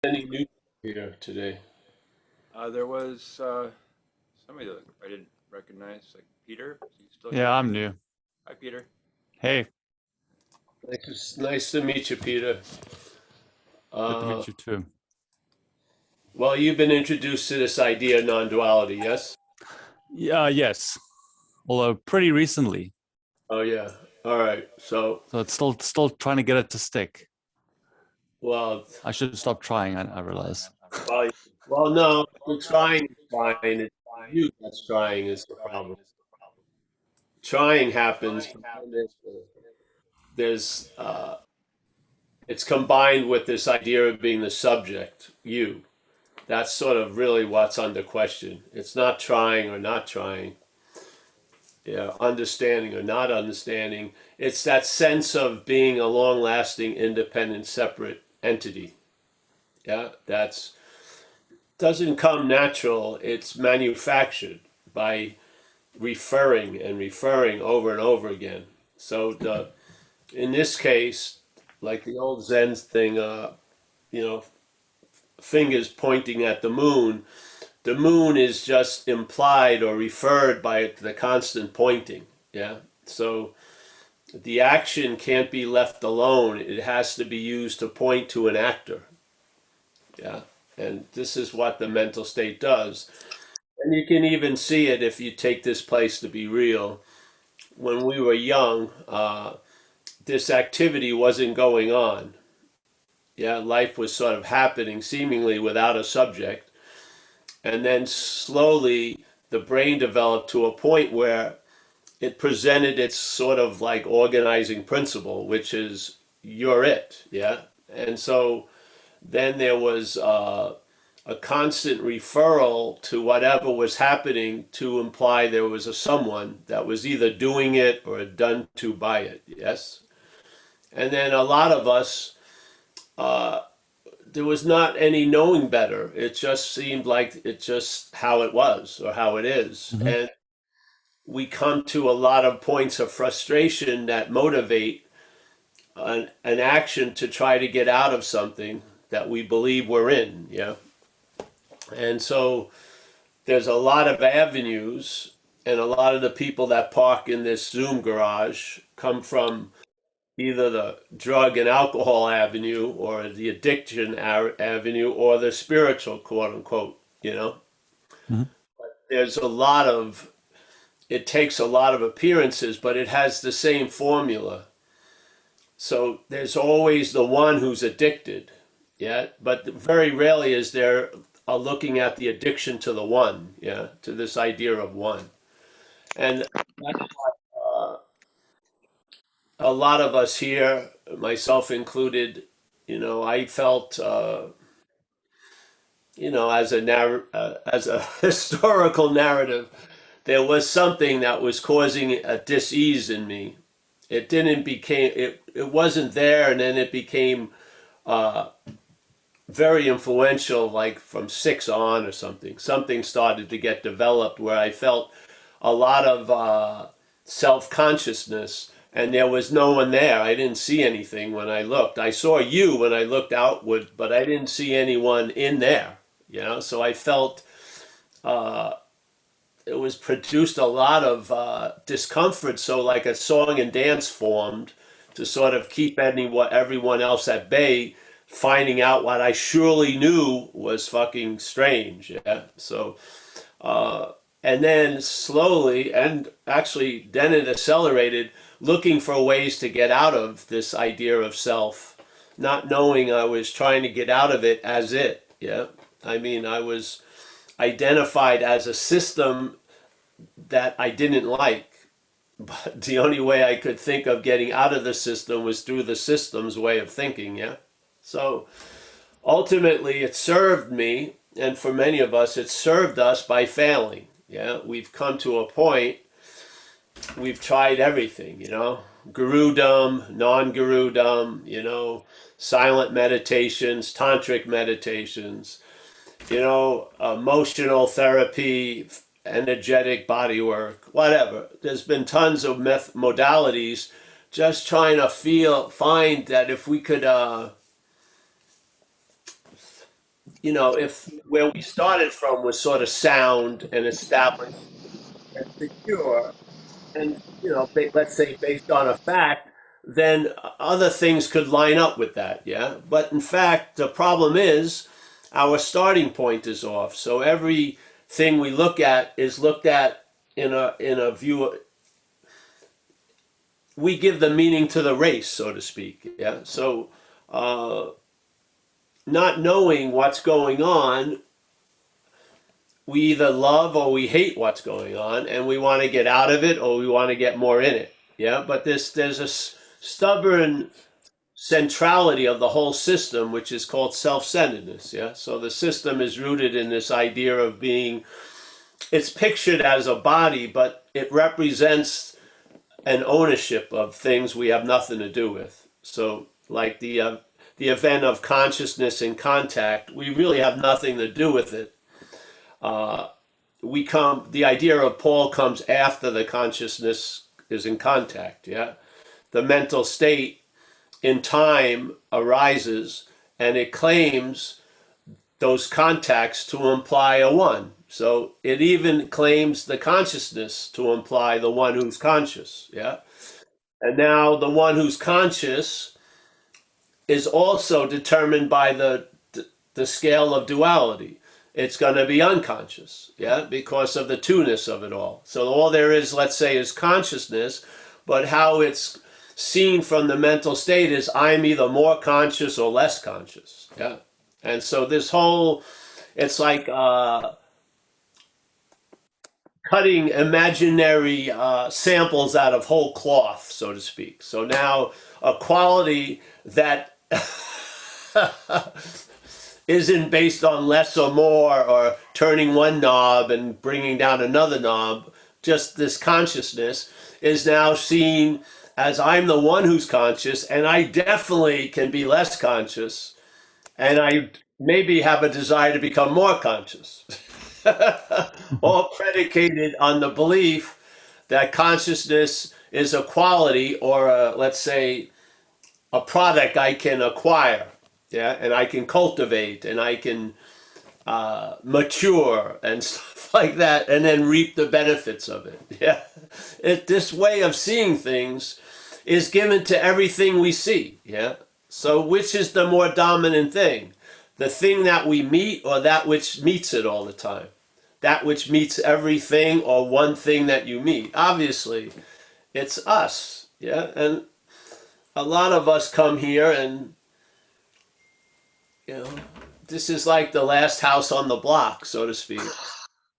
Any new here today? There was somebody that I didn't recognize, like Peter. Is he still Yeah, here? I'm new. Hi, Peter. Hey, Nice to meet you, Peter. good to Uh, meet you too. well, you've been introduced to this idea of non-duality, yes? Yeah, yes. Although pretty recently, Oh, yeah. All right. So, so it's still trying to get it to stick. well, I should stop trying. I realize. well, well, no, the trying is fine. It's you that's trying is the problem. Trying happens, but then there's it's combined with this idea of being the subject, you. That's sort of really what's under question. It's not trying or not trying, yeah, understanding or not understanding. It's that sense of being a long-lasting, independent, separate entity. Yeah, that's doesn't come natural. It's manufactured by referring and referring over and over again. So in this case, like the old Zen thing, you know, fingers pointing at the moon is just implied or referred by the constant pointing. Yeah. So the action can't be left alone. It has to be used to point to an actor. Yeah. And this is what the mental state does. And you can even see it if you take this place to be real. When we were young, this activity wasn't going on. Yeah, life was sort of happening seemingly without a subject. And then slowly the brain developed to a point where it presented its sort of like organizing principle, which is you're it. Yeah. And so then there was a constant referral to whatever was happening to imply there was a someone that was either doing it or done to by it. Yes. And then a lot of us, uh, there was not any knowing better. It just seemed like it's just how it was or how it is. Hmm. And we come to a lot of points of frustration that motivate an action to try to get out of something that we believe we're in. Yeah. And so there's a lot of avenues, and a lot of the people that park in this Zoom garage come from either the drug and alcohol avenue or the addiction avenue or the spiritual, quote unquote, you know. Hmm. There's a lot of, it takes a lot of appearances, but it has the same formula. So there's always the one who's addicted, yeah, but very rarely is there a looking at the addiction to the one, yeah, to this idea of one. And uh, a lot of us here, myself included, I felt, as a historical narrative, there was something that was causing a dis-ease in me. It wasn't there, and then it became uh, very influential, like from six on or something. Something started to get developed where I felt a lot of self consciousness, and there was no one there. I didn't see anything when I looked. I saw you when I looked outward, but I didn't see anyone in there. So I felt uh, it was produced a lot of discomfort. So like a song and dance formed to sort of keep everyone else at bay, finding out what I surely knew was fucking strange. Yeah. So uh, and then slowly, and actually, then it accelerated, looking for ways to get out of this idea of self, not knowing I was trying to get out of it as it. Yeah. I mean, I was identified as a system that I didn't like. But the only way I could think of getting out of the system was through the system's way of thinking. Yeah. So ultimately, it served me, and for many of us, it served us by failing. Yeah. We've come to a point, we've tried everything, gurudom, non-gurudom, silent meditations, tantric meditations, emotional therapy, energetic body work, whatever. There's been tons of modalities just trying to find that if we could if where we started from was sort of sound and established and secure, and let's say based on a fact, then other things could line up with that. Yeah, but in fact, the problem is our starting point is off. So everything we look at is looked at in a view. We give the meaning to the race, so to speak. Yeah. So uh, not knowing what's going on, we either love or we hate what's going on, and we want to get out of it or we want to get more in it. Yeah. But there's a stubborn centrality of the whole system, which is called self-centeredness. Yeah. So the system is rooted in this idea of being. It's pictured as a body, but it represents an ownership of things we have nothing to do with. So, like the event of consciousness in contact, we really have nothing to do with it. Uh, the idea of Paul comes after the consciousness is in contact. Yeah, the mental state in time arises, and it claims those contacts to imply a one. So it even claims the consciousness to imply the one who's conscious. Yeah. And now the one who's conscious is also determined by the scale of duality. It's going to be unconscious, yeah, because of the two-ness of it all. So all there is, let's say, is consciousness, but how it's seen from the mental state is I'm either more conscious or less conscious, yeah. And so this whole, it's like cutting imaginary samples out of whole cloth, so to speak. So now a quality that isn't based on less or more or turning one knob and bringing down another knob, just this consciousness is now seen as I'm the one who's conscious, and I definitely can be less conscious, and I maybe have a desire to become more conscious. All predicated on the belief that consciousness is a quality or let's say a product I can acquire, yeah, and I can cultivate and I can mature and stuff like that, and then reap the benefits of it. Yeah, this way of seeing things is given to everything we see. Yeah, so which is the more dominant thing? The thing that we meet or that which meets it all the time? That which meets everything or one thing that you meet? Obviously, it's us. Yeah, and a lot of us come here and, you know, this is like the last house on the block, so to speak,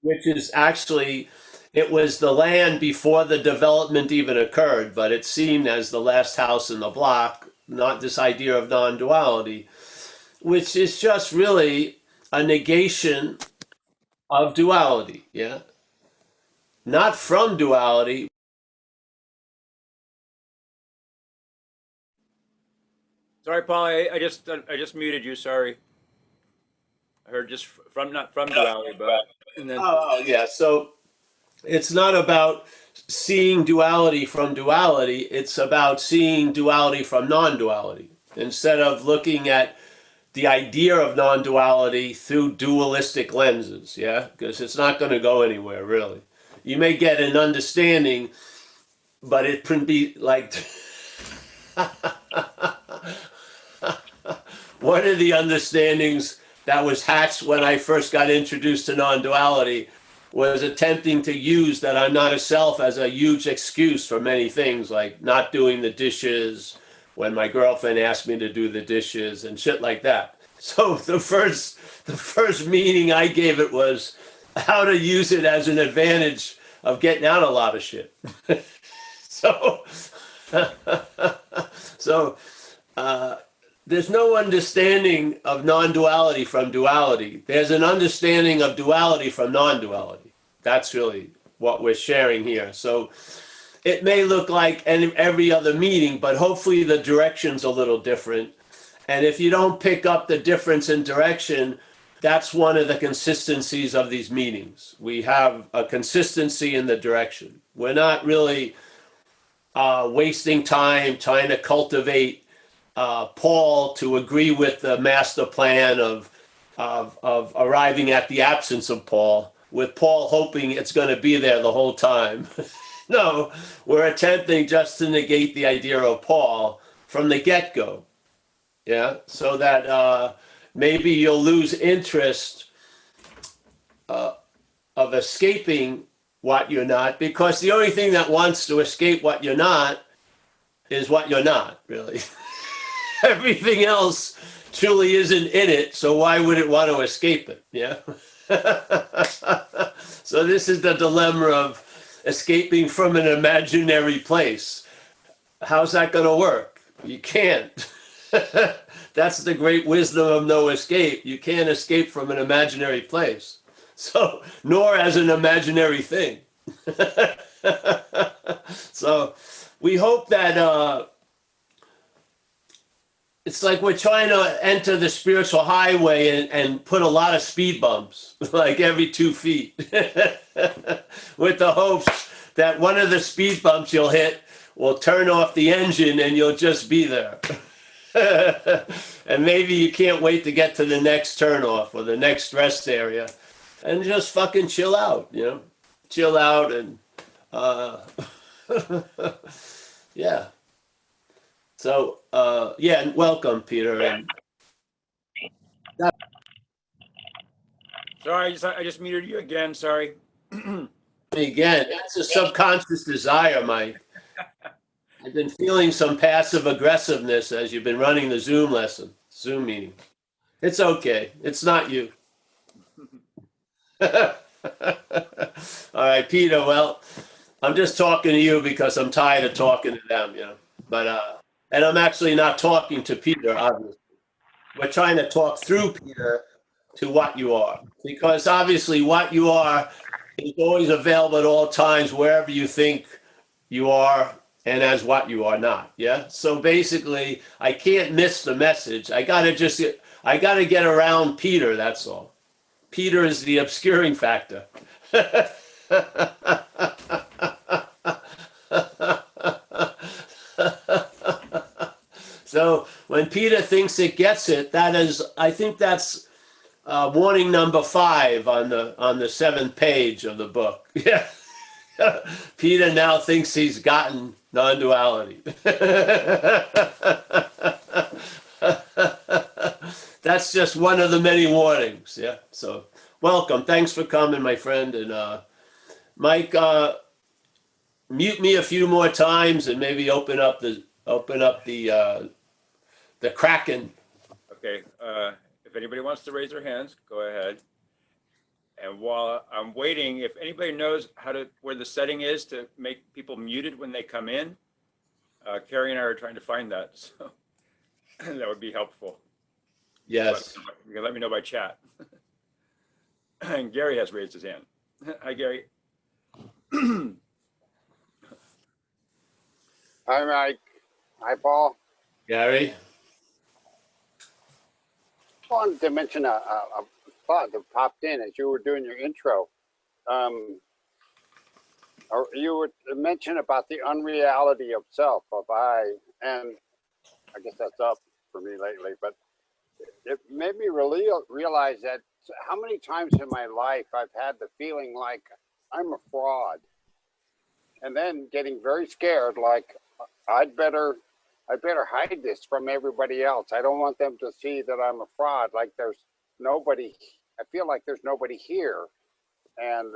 which is actually, it was the land before the development even occurred, but it's seen as the last house in the block, not this idea of non-duality, which is just really a negation of duality, yeah? Not from duality. Sorry, Paul. I just muted you. Sorry. I heard just from not from duality, but and then Oh, yeah, so it's not about seeing duality from duality, it's about seeing duality from non-duality. Instead of looking at the idea of non-duality through dualistic lenses, yeah? Because it's not going to go anywhere, really. You may get an understanding, but it can be like one of the understandings that was hatched when I first got introduced to non-duality was attempting to use that I'm not a self as a huge excuse for many things, like not doing the dishes when my girlfriend asked me to do the dishes and shit like that. So the first meaning I gave it was how to use it as an advantage of getting out a lot of shit. So so there's no understanding of non-duality from duality. There's an understanding of duality from non-duality. That's really what we're sharing here. So it may look like every other meeting, but hopefully the direction's a little different. And if you don't pick up the difference in direction, that's one of the consistencies of these meetings. We have a consistency in the direction. We're not really wasting time trying to cultivate Paul to agree with the master plan of of arriving at the absence of Paul, with Paul hoping it's going to be there the whole time. No, we're attempting just to negate the idea of Paul from the get-go. Yeah, so that maybe you'll lose interest of escaping what you're not, because the only thing that wants to escape what you're not is what you're not, really. Everything else truly isn't in it, so why would it want to escape it? Yeah. So this is the dilemma of escaping from an imaginary place. How's that going to work? You can't. That's the great wisdom of no escape. You can't escape from an imaginary place. So, nor as an imaginary thing. So, we hope that it's like we're trying to enter the spiritual highway and put a lot of speed bumps, like every 2 feet, with the hopes that one of the speed bumps you'll hit will turn off the engine and you'll just be there. And maybe you can't wait to get to the next turnoff or the next rest area and just fucking chill out, you know? Chill out and, yeah. So, yeah, welcome, Peter. And Sorry, I just muted you again. Sorry. again, that's a subconscious desire, Mike. I've been feeling some passive aggressiveness as you've been running the Zoom meeting. It's okay. It's not you. All right, Peter. Well, I'm just talking to you because I'm tired of talking to them, you know. But and I'm actually not talking to Peter, obviously. We're trying to talk through Peter to what you are, because obviously what you are is always available at all times, wherever you think you are and as what you are not. Yeah. So basically, I can't miss the message. I gotta get around Peter. That's all. Peter is the obscuring factor. So when Peter thinks it gets it, that is, I think that's warning number 5 on the 7th page of the book. Yeah. Peter now thinks he's gotten non-duality. That's just one of the many warnings. Yeah. So welcome. Thanks for coming, my friend. And Mike, mute me a few more times and maybe open up the Kraken. Okay. If anybody wants to raise their hands, go ahead. And while I'm waiting, if anybody knows where the setting is to make people muted when they come in, Carrie and I are trying to find that. So that would be helpful. Yes. You can let me know by chat. And Gary has raised his hand. Hi, Gary. Hi, Mike. Hi, Paul. Gary. I wanted to mention a thought that popped in as you were doing your intro. Or you would mention about the unreality of self, of I, and I guess that's up for me lately, but it made me really realize that how many times in my life I've had the feeling like I'm a fraud, and then getting very scared, like I better hide this from everybody else. I don't want them to see that I'm a fraud. Like there's nobody. I feel like there's nobody here, and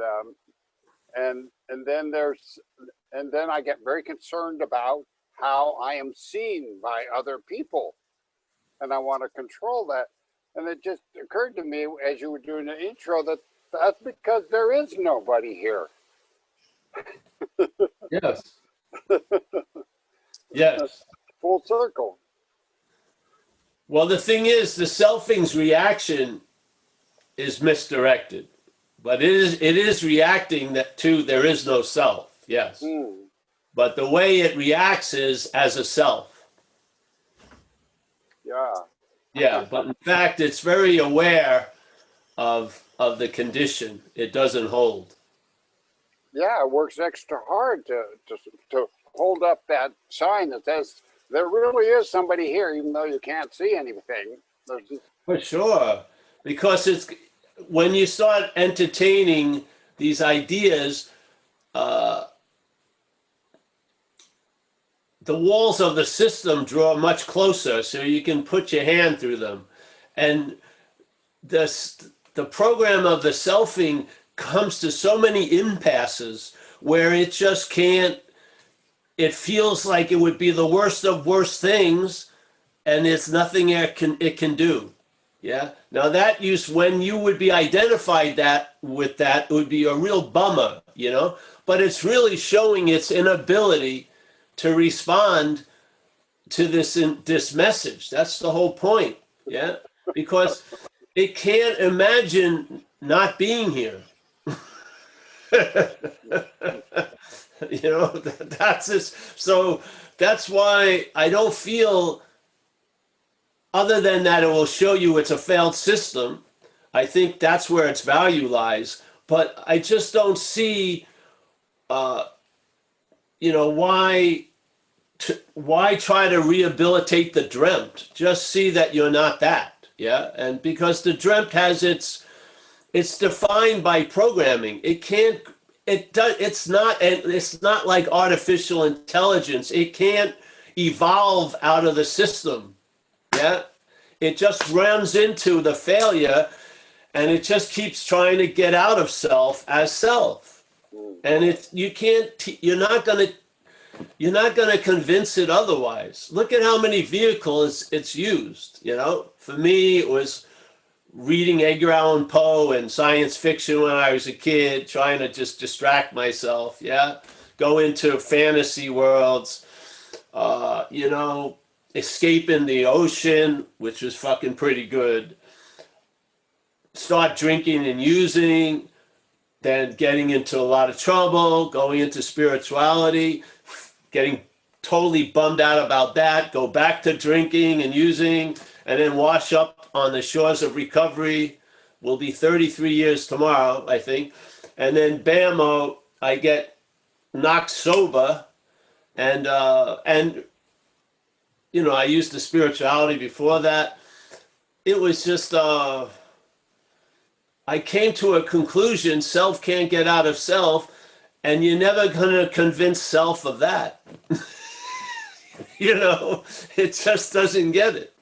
then I get very concerned about how I am seen by other people, and I want to control that. And it just occurred to me as you were doing the intro that that's because there is nobody here. Yes. Yes. Full circle. Well, the thing is, the selfing's reaction is misdirected, but it is reacting to there is no self. Yes. But the way it reacts is as a self. Yeah. Yeah, but in fact, it's very aware of the condition. It doesn't hold. Yeah, it works extra hard to hold up that sign that says there really is somebody here, even though you can't see anything. For sure. because it's when you start entertaining these ideas, the walls of the system draw much closer, so you can put your hand through them, and the program of the selfing comes to so many impasses where it just can't. It feels like it would be the worst of worst things, and it's nothing it can do. Yeah. Now that when you would be identified with that, it would be a real bummer, But it's really showing its inability to respond to this message. That's the whole point. Yeah. Because it can't imagine not being here. That's this. So that's why I don't feel, other than that it will show you it's a failed system. I think that's where its value lies. But I just don't see, why try to rehabilitate the dreamt? Just see that you're not that. Yeah. And because the dreamt has it's defined by programming. It's not like artificial intelligence. It can't evolve out of the system. Yeah. It just runs into the failure, and it just keeps trying to get out of self as self. And you're not going to convince it otherwise. Look at how many vehicles it's used. For me, it was reading Edgar Allan Poe and science fiction when I was a kid, trying to just distract myself. Yeah. Go into fantasy worlds, escaping the ocean, which was fucking pretty good. Start drinking and using, then getting into a lot of trouble, going into spirituality, getting totally bummed out about that, go back to drinking and using, and then wash up on the shores of recovery. Will be 33 years tomorrow, I think. And then bammo, I get knocked sober, and I used the spirituality before that. It was just I came to a conclusion: self can't get out of self, and you're never gonna convince self of that. It just doesn't get it.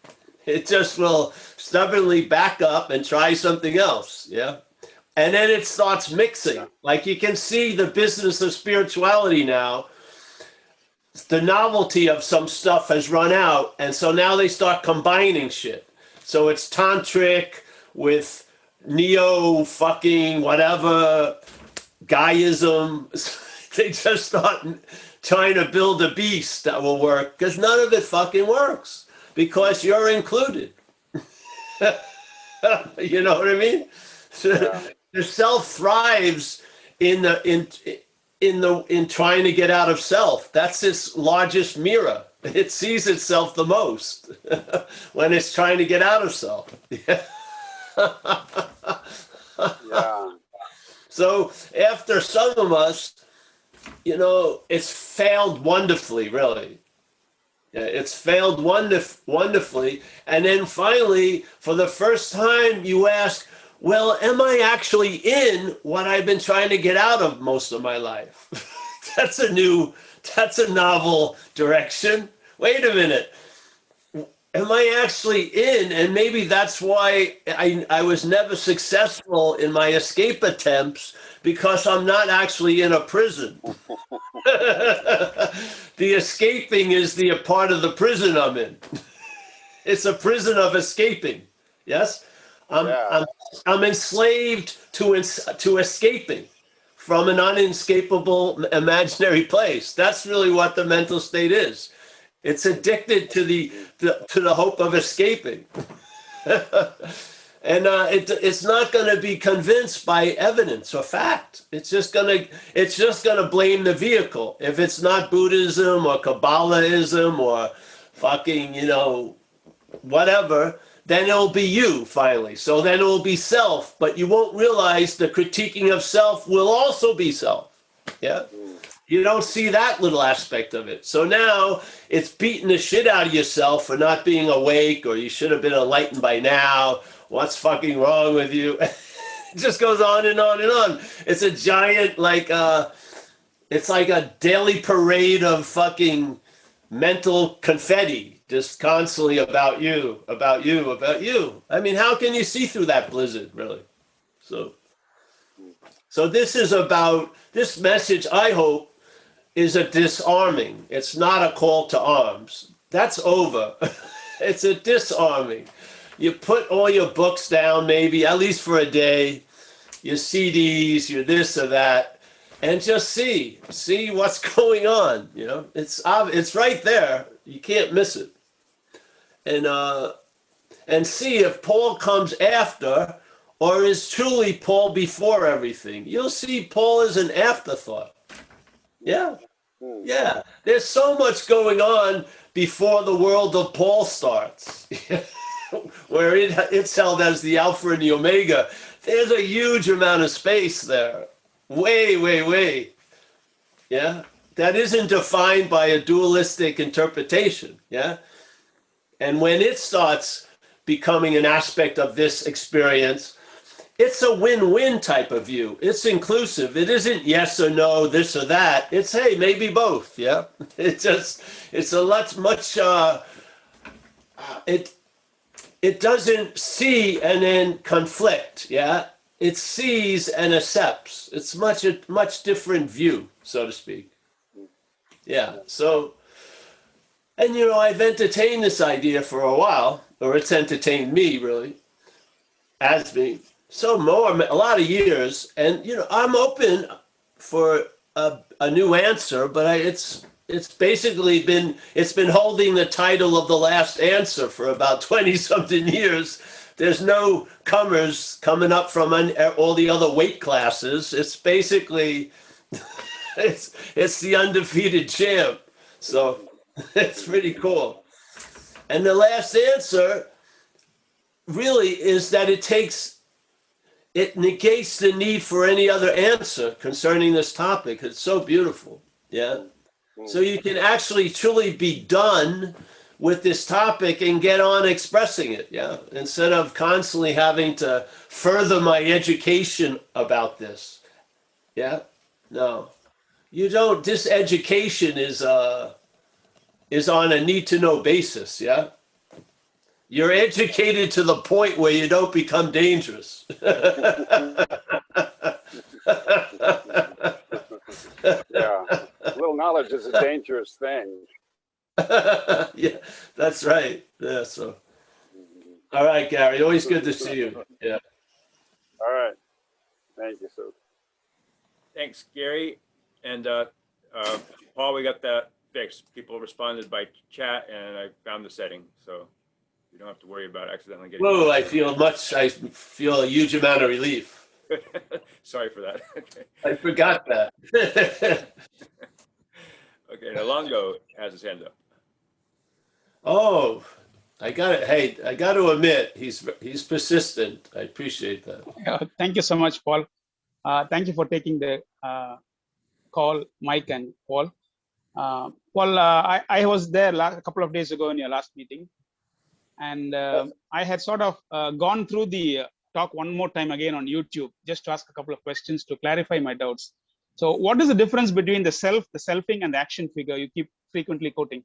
It just will stubbornly back up and try something else. Yeah. And then it starts mixing. Like you can see the business of spirituality now. The novelty of some stuff has run out. And so now they start combining shit. So it's tantric with neo fucking whatever, Gaiism. They just start trying to build a beast that will work, because none of it fucking works. Because you're included. You know what I mean? Yeah. The self thrives in trying to get out of self. That's its largest mirror. It sees itself the most when it's trying to get out of self. Yeah. So after some of us, it's failed wonderfully, really. It's failed wonderfully. And then finally, for the first time, you ask, well, am I actually in what I've been trying to get out of most of my life? That's a novel direction. Wait a minute. Am I actually in? And maybe that's why I was never successful in my escape attempts, because I'm not actually in a prison. The escaping is the part of the prison I'm in. It's a prison of escaping. Yes? I'm enslaved to escaping from an unescapable imaginary place. That's really what the mental state is. It's addicted to the hope of escaping. And it's not going to be convinced by evidence or fact. It's just going to blame the vehicle. If it's not Buddhism or Kabbalahism or fucking, whatever, then it'll be you finally. So then it'll be self, but you won't realize the critiquing of self will also be self. Yeah. You don't see that little aspect of it. So now it's beating the shit out of yourself for not being awake, or you should have been enlightened by now. What's fucking wrong with you? It just goes on and on and on. It's a giant, it's like a daily parade of fucking mental confetti, just constantly about you, about you, about you. I mean, how can you see through that blizzard, really? So this is about, this message, I hope, is a disarming. It's not a call to arms. That's over. It's a disarming. You put all your books down, maybe, at least for a day, your CDs, your this or that, and just see what's going on. You know, it's right there. You can't miss it. And see if Paul comes after, or is truly Paul before everything. You'll see Paul is an afterthought. Yeah. Yeah. There's so much going on before the world of Paul starts, where it's held as the Alpha and the Omega. There's a huge amount of space there. Way, way, way. Yeah. That isn't defined by a dualistic interpretation. Yeah. And when it starts becoming an aspect of this experience, it's a win-win type of view. It's inclusive. It isn't yes or no, this or that. It's, hey, maybe both. Yeah. It's a lot much, it doesn't see and then conflict. Yeah. It sees and accepts. It's a much different view, so to speak. Yeah. So, and you know, I've entertained this idea for a while, or it's entertained me really, as me. So a lot of years, and you know, I'm open for a new answer, but it's basically been holding the title of the last answer for about 20-something years. There's no comers coming up from all the other weight classes. It's basically it's the undefeated champ. So it's pretty cool. And the last answer really is that it negates the need for any other answer concerning this topic. It's so beautiful. Yeah. So you can actually truly be done with this topic and get on expressing it. Yeah. Instead of constantly having to further my education about this. Yeah. No, you don't. This education is on a need to know basis. Yeah. You're educated to the point where you don't become dangerous. Yeah, little knowledge is a dangerous thing. Yeah, that's right. Yeah, so. All right, Gary, always good to see you. Yeah. All right. Thank you, sir. Thanks, Gary. And Paul, we got that fixed. People responded by chat, and I found the setting, so you don't have to worry about accidentally getting. Whoa, I feel a huge amount of relief. Sorry for that. Okay. I forgot that. Okay, now Longo has his hand up. Oh, I got it. Hey, I got to admit, he's persistent. I appreciate that. Thank you so much, Paul. Thank you for taking the call, Mike and Paul. Paul, I was there a couple of days ago in your last meeting, and I had sort of gone through the talk one more time again on YouTube, just to ask a couple of questions to clarify my doubts. So what is the difference between the self, the selfing, and the action figure you keep frequently quoting?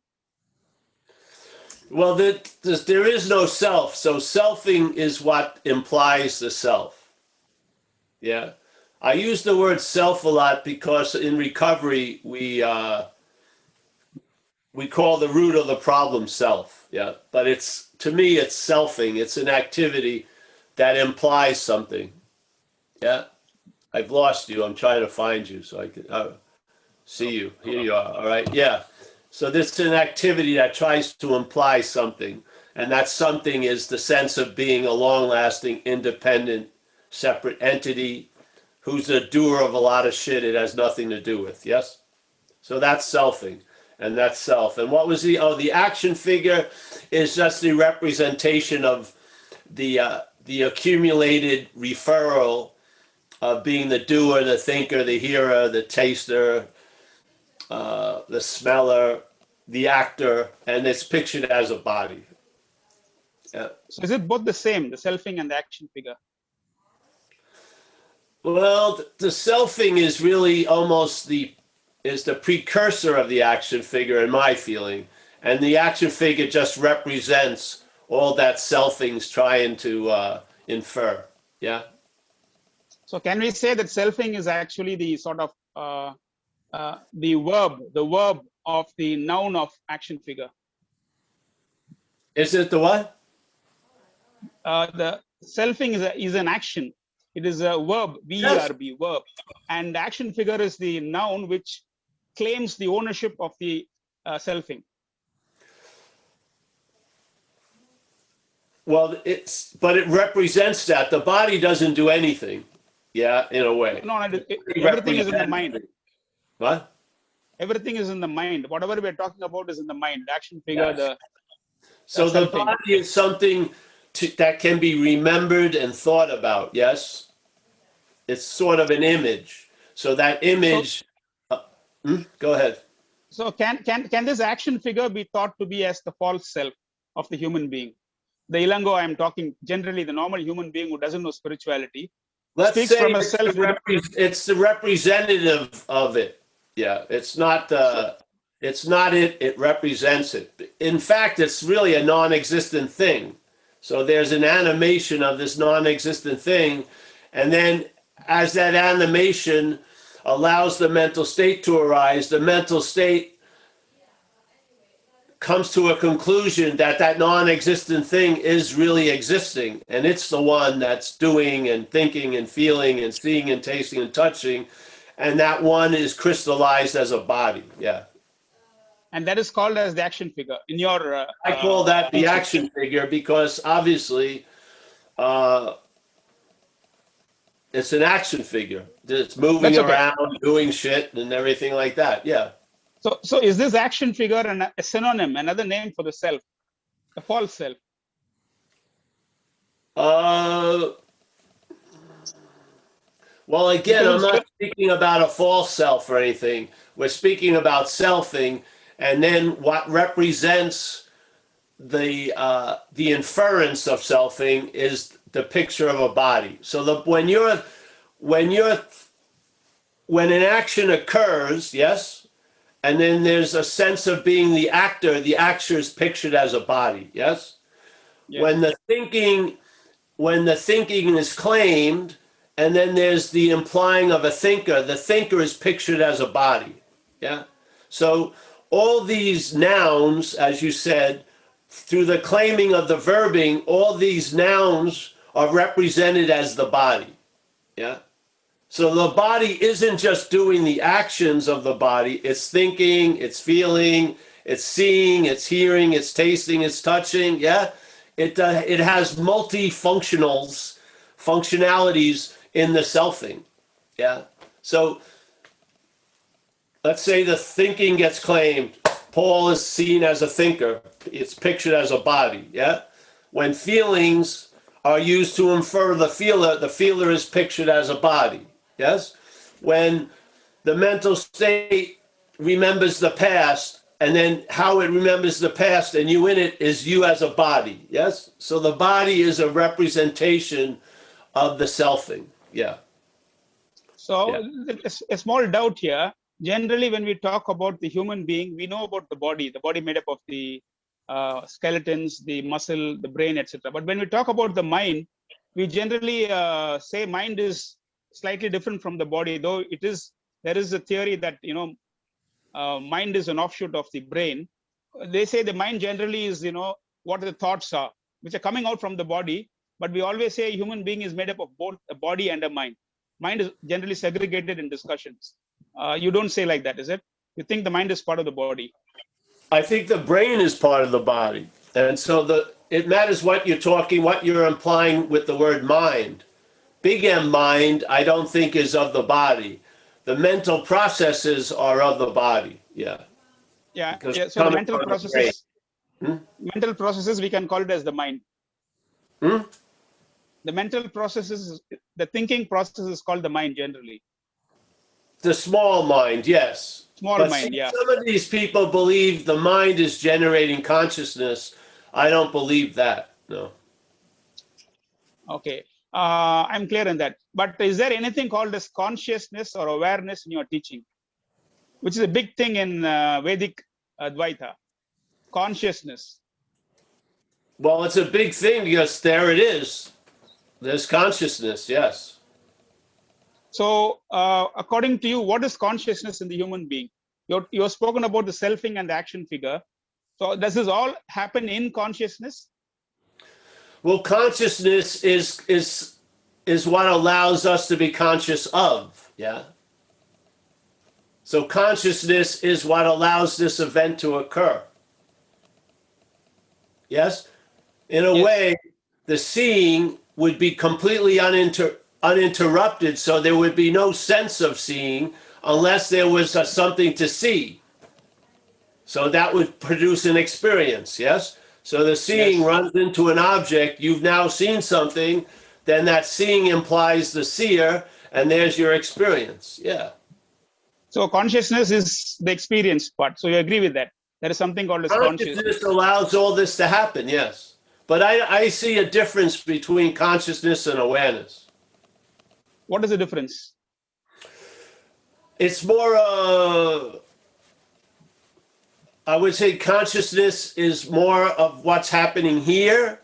Well, there is no self. So selfing is what implies the self. Yeah. I use the word self a lot because in recovery, we call the root of the problem self. Yeah. But to me, it's selfing. It's an activity that implies something. Yeah. I've lost you. I'm trying to find you so I can see you. Here you are. All right. Yeah. So this is an activity that tries to imply something. And that something is the sense of being a long-lasting, independent, separate entity who's a doer of a lot of shit it has nothing to do with. Yes? So that's selfing. And that's self. And what was the action figure is just the representation of the accumulated referral of being the doer, the thinker, the hearer, the taster, the smeller, the actor, and it's pictured as a body. Yeah. So is it both the same, the selfing and the action figure? Well, the selfing is really almost the precursor of the action figure in my feeling, and the action figure just represents all that selfing's trying to infer. Yeah. So can we say that selfing is actually the sort of the verb of the noun of action figure? Is it the what? The selfing is an action. It is a verb, V-E-R-B, verb. And the action figure is the noun which claims the ownership of the selfing. Well, but it represents that. The body doesn't do anything. Yeah, in a way. No, everything is in the mind. What? Everything is in the mind. Whatever we're talking about is in the mind. The action figure, Yes. So the body is something that can be remembered and thought about. Yes, it's sort of an image. So that image. Go ahead. So can this action figure be thought to be as the false self of the human being? The Ilango I'm talking generally, the normal human being who doesn't know spirituality. Let's speaks say from a it's, self it's the representative of it. Yeah, it's not it's not it. It represents it. In fact, it's really a non-existent thing. So there's an animation of this non-existent thing, and then as that animation allows the mental state to arise, the mental state comes to a conclusion that that non-existent thing is really existing, and it's the one that's doing and thinking and feeling and seeing and tasting and touching, and that one is crystallized as a body. Yeah. And that is called as the action figure in your I call that the action figure because obviously it's an action figure. It's moving around, doing shit and everything like that. Yeah. So is this action figure a synonym, another name for the self, the false self? Well, again, I'm not speaking about a false self or anything. We're speaking about selfing, and then what represents the inference of selfing is the picture of a body. So when an action occurs, yes, and then there's a sense of being the actor is pictured as a body, yes? Yes. When the thinking is claimed, and then there's the implying of the thinker is pictured as a body, yeah? So all these nouns, as you said, through the claiming of the verbing, all these nouns are represented as the body, yeah? So the body isn't just doing the actions of the body, it's thinking, it's feeling, it's seeing, it's hearing, it's tasting, it's touching, yeah? It has functionalities in the selfing, yeah? So let's say the thinking gets claimed. Paul is seen as a thinker. It's pictured as a body, yeah? When feelings are used to infer the feeler is pictured as a body, yes? When the mental state remembers the past, and then how it remembers the past and you in it is you as a body, yes? So the body is a representation of the selfing, yeah. So a small doubt here. Generally, when we talk about the human being, we know about the body made up of the skeletons, the muscle, the brain, etc. But when we talk about the mind, we generally say mind is slightly different from the body, though there is a theory that, mind is an offshoot of the brain. They say the mind generally is, what the thoughts are, which are coming out from the body. But we always say a human being is made up of both a body and a mind. Mind is generally segregated in discussions. You don't say like that, is it? You think the mind is part of the body? I think the brain is part of the body. And so it matters what you're implying with the word mind. Big M mind, I don't think is of the body. The mental processes are of the body, yeah. Yeah, so the mental processes, we can call it as the mind. The mental processes, the thinking process is called the mind generally. The small mind, yes. Small But mind, see, yeah. some of these people believe the mind is generating consciousness. I don't believe that. No. Okay. I'm clear on that. But is there anything called as consciousness or awareness in your teaching? Which is a big thing in Vedic Advaita. Consciousness. Well, it's a big thing because there it is. There's consciousness, yes. So, according to you, what is consciousness in the human being? You've spoken about the selfing and the action figure. So, does this all happen in consciousness? Well, consciousness is what allows us to be conscious of, yeah. So consciousness is what allows this event to occur. Yes? In a Yes. way, the seeing would be completely uninterrupted, so there would be no sense of seeing unless there was something to see. So that would produce an experience, yes? So the seeing Yes. runs into an object, you've now seen something, then that seeing implies the seer, and there's your experience, yeah. So, consciousness is the experience part. So, you agree with that? There is something called as consciousness. Consciousness allows all this to happen, yes. But I see a difference between consciousness and awareness. What is the difference? It's more, I would say consciousness is more of what's happening here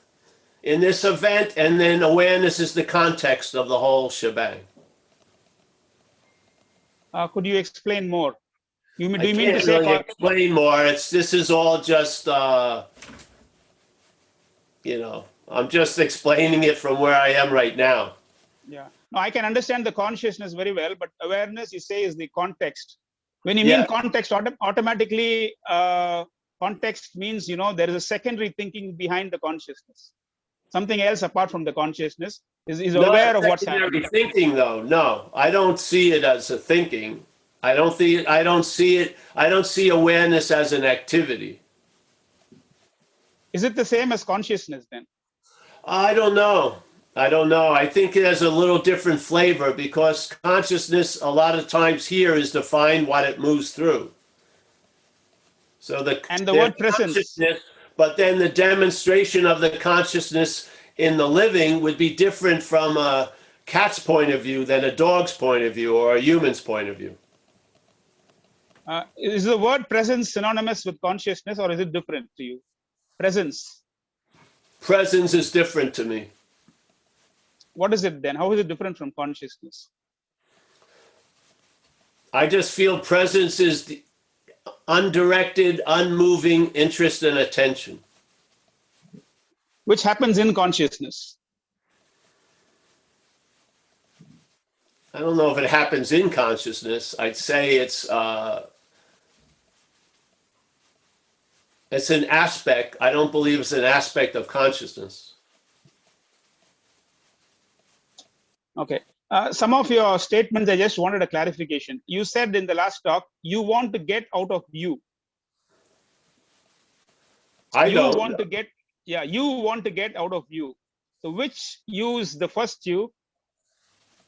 in this event, and then awareness is the context of the whole shebang. Could you explain more? Do you mean I to can't say? really explain more. This is all just, I'm just explaining it from where I am right now. Yeah. No, I can understand the consciousness very well, but awareness, you say, is the context. When you Yeah. mean context, automatically, context means, there is a secondary thinking behind the consciousness. Something else apart from the consciousness is aware of what's happening. Thinking, though, no, I don't see it as a thinking. I don't see awareness as an activity. Is it the same as consciousness then? I don't know. I think it has a little different flavor because consciousness a lot of times here is defined what it moves through. So the word presence. But then the demonstration of the consciousness in the living would be different from a cat's point of view than a dog's point of view or a human's point of view. Is the word presence synonymous with consciousness, or is it different to you? Presence. Presence is different to me. What is it then? How is it different from consciousness? I just feel presence is the undirected, unmoving interest and attention. Which happens in consciousness. I don't know if it happens in consciousness. I'd say it's an aspect. I don't believe it's an aspect of consciousness. Okay. Some of your statements, I just wanted a clarification. You said in the last talk, you want to get out of you. You want to get out of you. So which you is the first you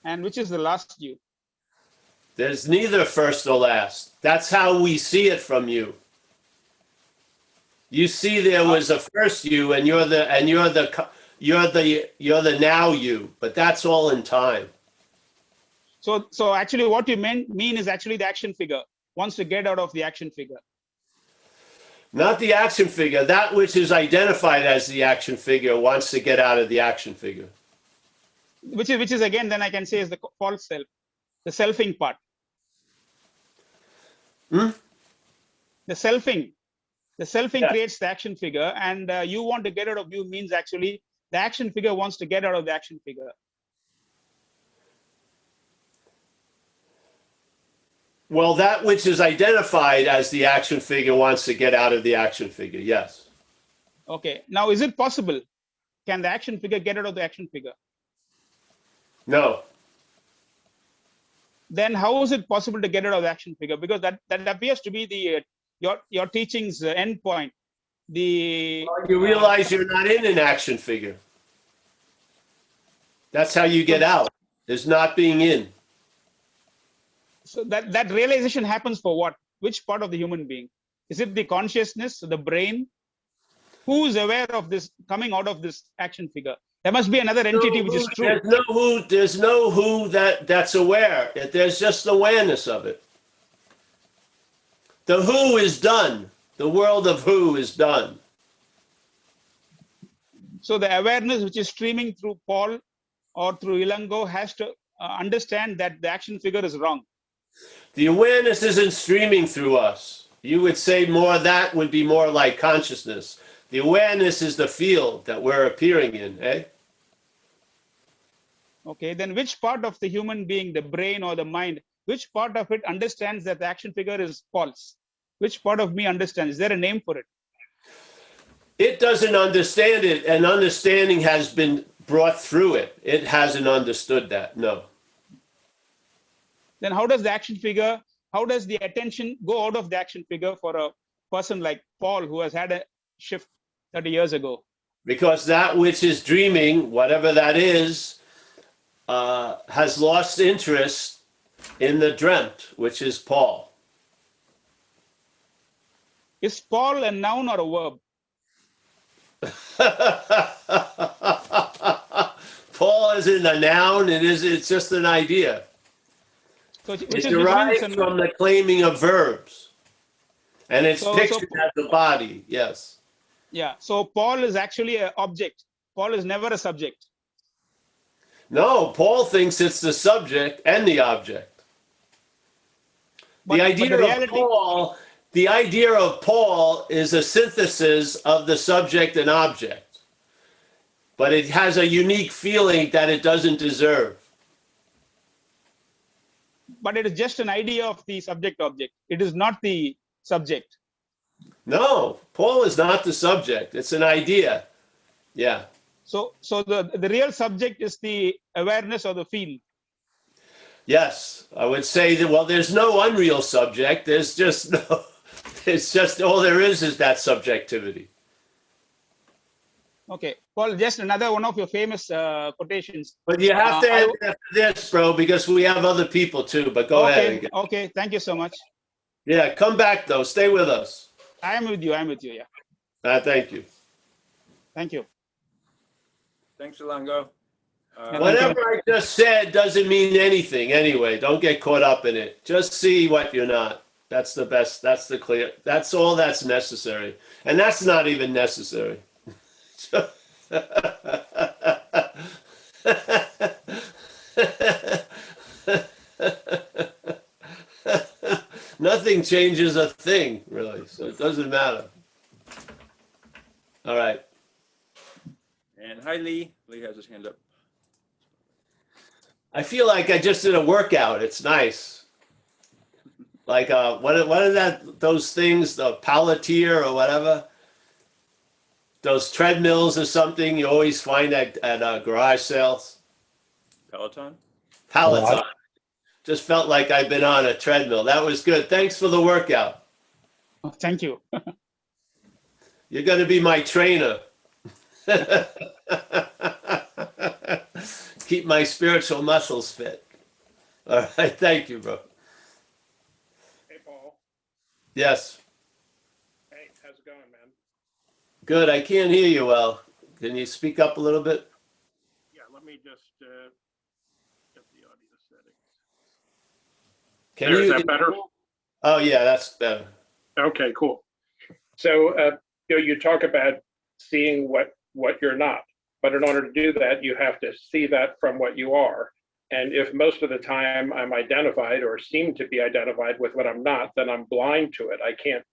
and which is the last you? There's neither first or last. That's how we see it from you. You see there was a first you and you're the now you, but that's all in time. So actually what you mean is actually the action figure wants to get out of the action figure. Not the action figure. That which is identified as the action figure wants to get out of the action figure. Which is again, then I can say is the false self, the selfing part. The selfing creates the action figure, and you want to get out of you means actually the action figure wants to get out of the action figure. Well, that which is identified as the action figure wants to get out of the action figure, yes. Okay. Now, is it possible? Can the action figure get out of the action figure? No. Then how is it possible to get out of the action figure? Because that appears to be the your teaching's end point. You realize you're not in an action figure. That's how you get out, is not being in. So that realization happens for what? Which part of the human being? Is it the consciousness, the brain? Who is aware of this coming out of this action figure? There must be another entity which is true. There's no who that's aware. There's just awareness of it. The who is done. The world of who is done. So the awareness which is streaming through Paul or through Ilango has to understand that the action figure is wrong. The awareness isn't streaming through us. You would say more that would be more like consciousness. The awareness is the field that we're appearing in, eh? Okay, then which part of the human being, the brain or the mind, which part of it understands that the action figure is false? Which part of me understands? Is there a name for it? It doesn't understand it, and understanding has been brought through it. It hasn't understood that, no. Then how does the action figure, how does the attention go out of the action figure for a person like Paul who has had a shift 30 years ago? Because that which is dreaming, whatever that is, has lost interest in the dreamt, which is Paul. Is Paul a noun or a verb? Paul isn't a noun, it's just an idea. So It's derived from the claiming of verbs. And it's pictured as a body, yes. Yeah, so Paul is actually an object. Paul is never a subject. No, Paul thinks it's the subject and the object. The idea of Paul is a synthesis of the subject and object, but it has a unique feeling that it doesn't deserve. But it is just an idea of the subject object. It is not the subject. No, Paul is not the subject. It's an idea. Yeah. So the real subject is the awareness or the field. Yes, I would say that, well, there's no unreal subject. There's just no, it's just all there is that subjectivity. Okay, Paul, just another one of your famous quotations. But you have to end after this, bro, because we have other people too. But go ahead. Again. Okay, thank you so much. Yeah, come back though. Stay with us. I am with you. Yeah. Thank you. Thank you. Thanks, Ilango. Whatever I just said doesn't mean anything anyway. Don't get caught up in it. Just see what you're not. That's the best. That's the clear. That's all that's necessary. And that's not even necessary. Nothing changes a thing, really. So it doesn't matter. All right. And hi, Lee. Lee has his hand up. I feel like I just did a workout. It's nice. Like what are those things, the Palantir or whatever? Those treadmills or something you always find at garage sales. Peloton? Peloton. Just felt like I've been on a treadmill. That was good. Thanks for the workout. Oh, thank you. You're going to be my trainer. Keep my spiritual muscles fit. All right. Thank you, bro. Hey, Paul. Yes. Hey, how's it going, man? Good. I can't hear you well. Can you speak up a little bit? Yeah, let me just get the audio settings. Is that better? Oh, yeah, that's better. Okay, cool. So, you talk about seeing what you're not, but in order to do that, you have to see that from what you are. And if most of the time I'm identified or seem to be identified with what I'm not, then I'm blind to it. I can't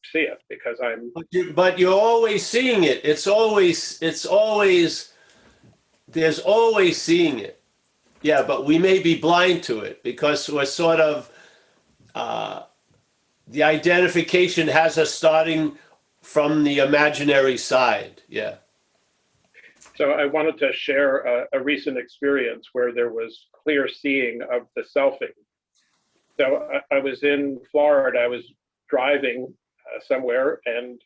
see it because I'm. But you're always seeing it. There's always seeing it. Yeah, but we may be blind to it because we're sort of, the identification has us starting from the imaginary side. Yeah. So I wanted to share a recent experience where there was clear seeing of the selfing. So I was in Florida, I was driving somewhere, and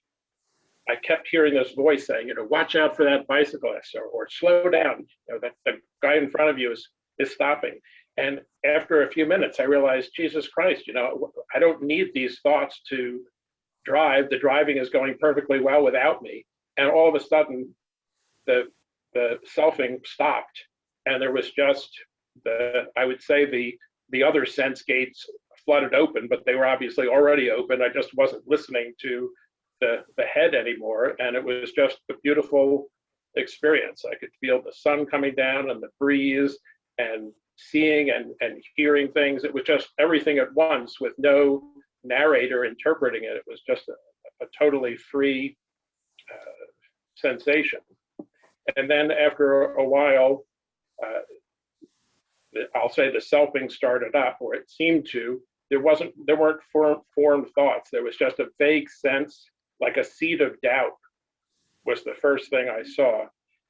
I kept hearing this voice saying, watch out for that bicyclist, or slow down. That the guy in front of you is is stopping. And after a few minutes, I realized, Jesus Christ, I don't need these thoughts to drive. The driving is going perfectly well without me. And all of a sudden, the selfing stopped, and there was just I would say the other sense gates flooded open, but they were obviously already open. I just wasn't listening to the head anymore, and it was just a beautiful experience. I could feel the sun coming down and the breeze, and seeing and hearing things. It was just everything at once with no narrator interpreting it. It was just a totally free sensation. And then after a while, I'll say the selfing started up, or it seemed to. There weren't formed thoughts. There was just a vague sense, like a seed of doubt was the first thing I saw.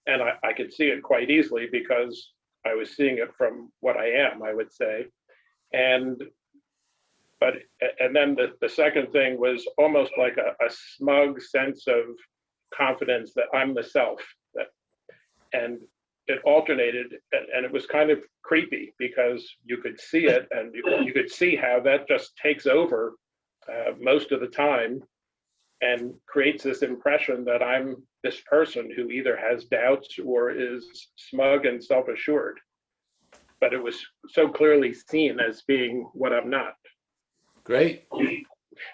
And I could see it quite easily because I was seeing it from what I am, I would say. And then the second thing was almost like a smug sense of confidence that I'm the self. And it alternated, and it was kind of creepy because you could see it, and you could see how that just takes over most of the time and creates this impression that I'm this person who either has doubts or is smug and self-assured. But it was so clearly seen as being what I'm not. Great.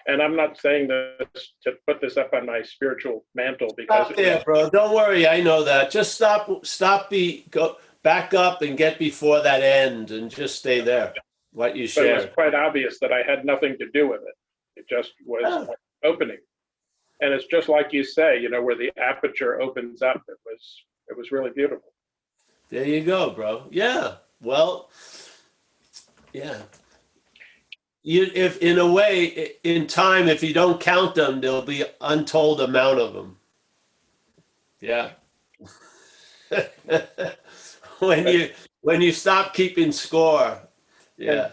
And I'm not saying this to put this up on my spiritual mantle, because Stop there, bro. Don't worry. I know that. Just go back up and get before that end, and just stay there. What you but it was shared. quite obvious that I had nothing to do with it. It just was opening. And it's just like you say, where the aperture opens up. It was really beautiful. There you go, bro. Yeah. Well, yeah. If in a way, in time, if you don't count them, there'll be untold amount of them. Yeah. when you stop keeping score, yeah,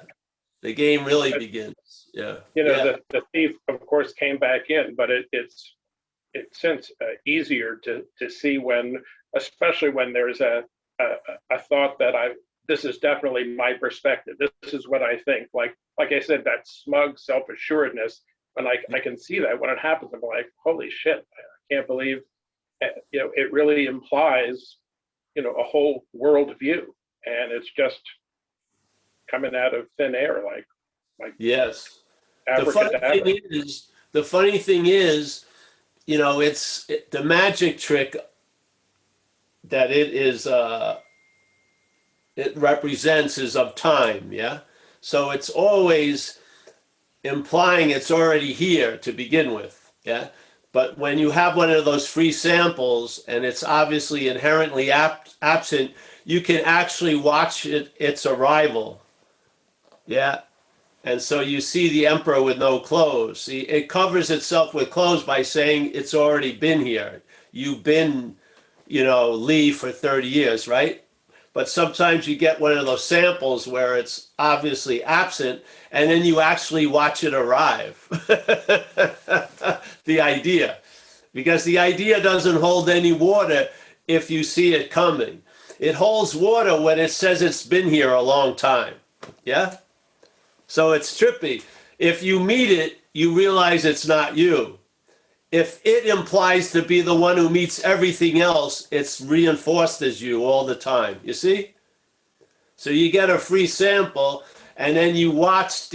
the game really begins. Yeah. The thief, of course, came back in, but it's since easier to see when, especially when there's a thought that this is definitely my perspective. This is what I think. Like I said, that smug self-assuredness, and I can see that when it happens. I'm like, holy shit, I can't believe, it really implies, a whole world view, and it's just coming out of thin air, like yes. abracadabra. The funny thing is, it's the magic trick that it represents is of time, yeah? So it's always implying it's already here to begin with, yeah? But when you have one of those free samples and it's obviously inherently absent, you can actually watch its arrival, yeah? And so you see the emperor with no clothes. See, it covers itself with clothes by saying it's already been here. You've been, Lee for 30 years, right? But sometimes you get one of those samples where it's obviously absent, and then you actually watch it arrive. The idea. Because the idea doesn't hold any water if you see it coming. It holds water when it says it's been here a long time. Yeah? So it's trippy. If you meet it, you realize it's not you. If it implies to be the one who meets everything else, it's reinforced as you all the time. You see? So you get a free sample, and then you watch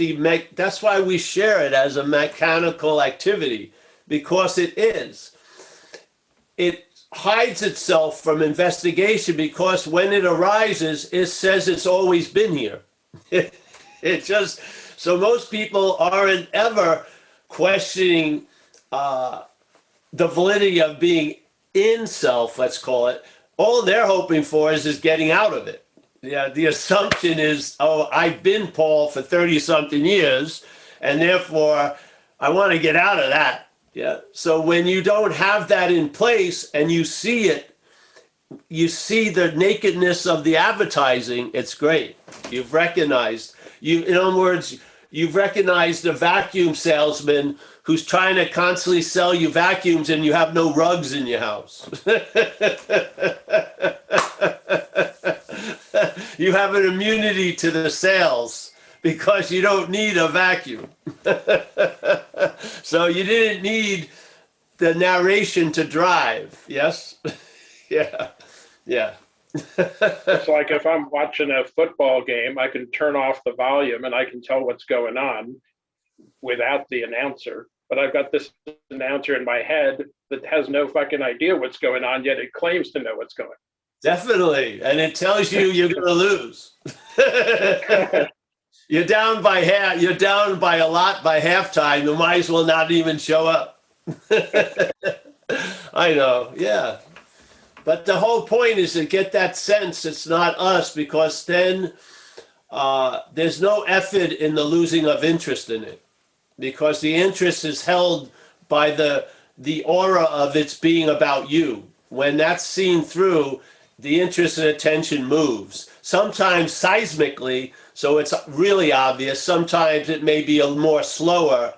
that's why we share it as a mechanical activity, because it is. It hides itself from investigation because when it arises, it says it's always been here. It just, so most people aren't ever questioning the validity of being in self, let's call it. All they're hoping for is getting out of it. Yeah, the assumption is, I've been Paul for 30-something years, and therefore I want to get out of that. Yeah. So when you don't have that in place and you see it, you see the nakedness of the advertising, it's great. You've recognized, in other words, you've recognized a vacuum salesman who's trying to constantly sell you vacuums and you have no rugs in your house. you have an immunity to the sales because you don't need a vacuum. So you didn't need the narration to drive. Yes? Yeah. Yeah. It's like if I'm watching a football game, I can turn off the volume and I can tell what's going on without the announcer. But I've got this announcer in my head that has no fucking idea what's going on, yet it claims to know what's going on. Definitely. And it tells you you're going to lose. You're down by a lot by halftime. You might as well not even show up. I know. Yeah. But the whole point is to get that sense it's not us, because then there's no effort in the losing of interest in it, because the interest is held by the aura of its being about you. When that's seen through, the interest and attention moves. Sometimes seismically, so it's really obvious. Sometimes it may be a more slower,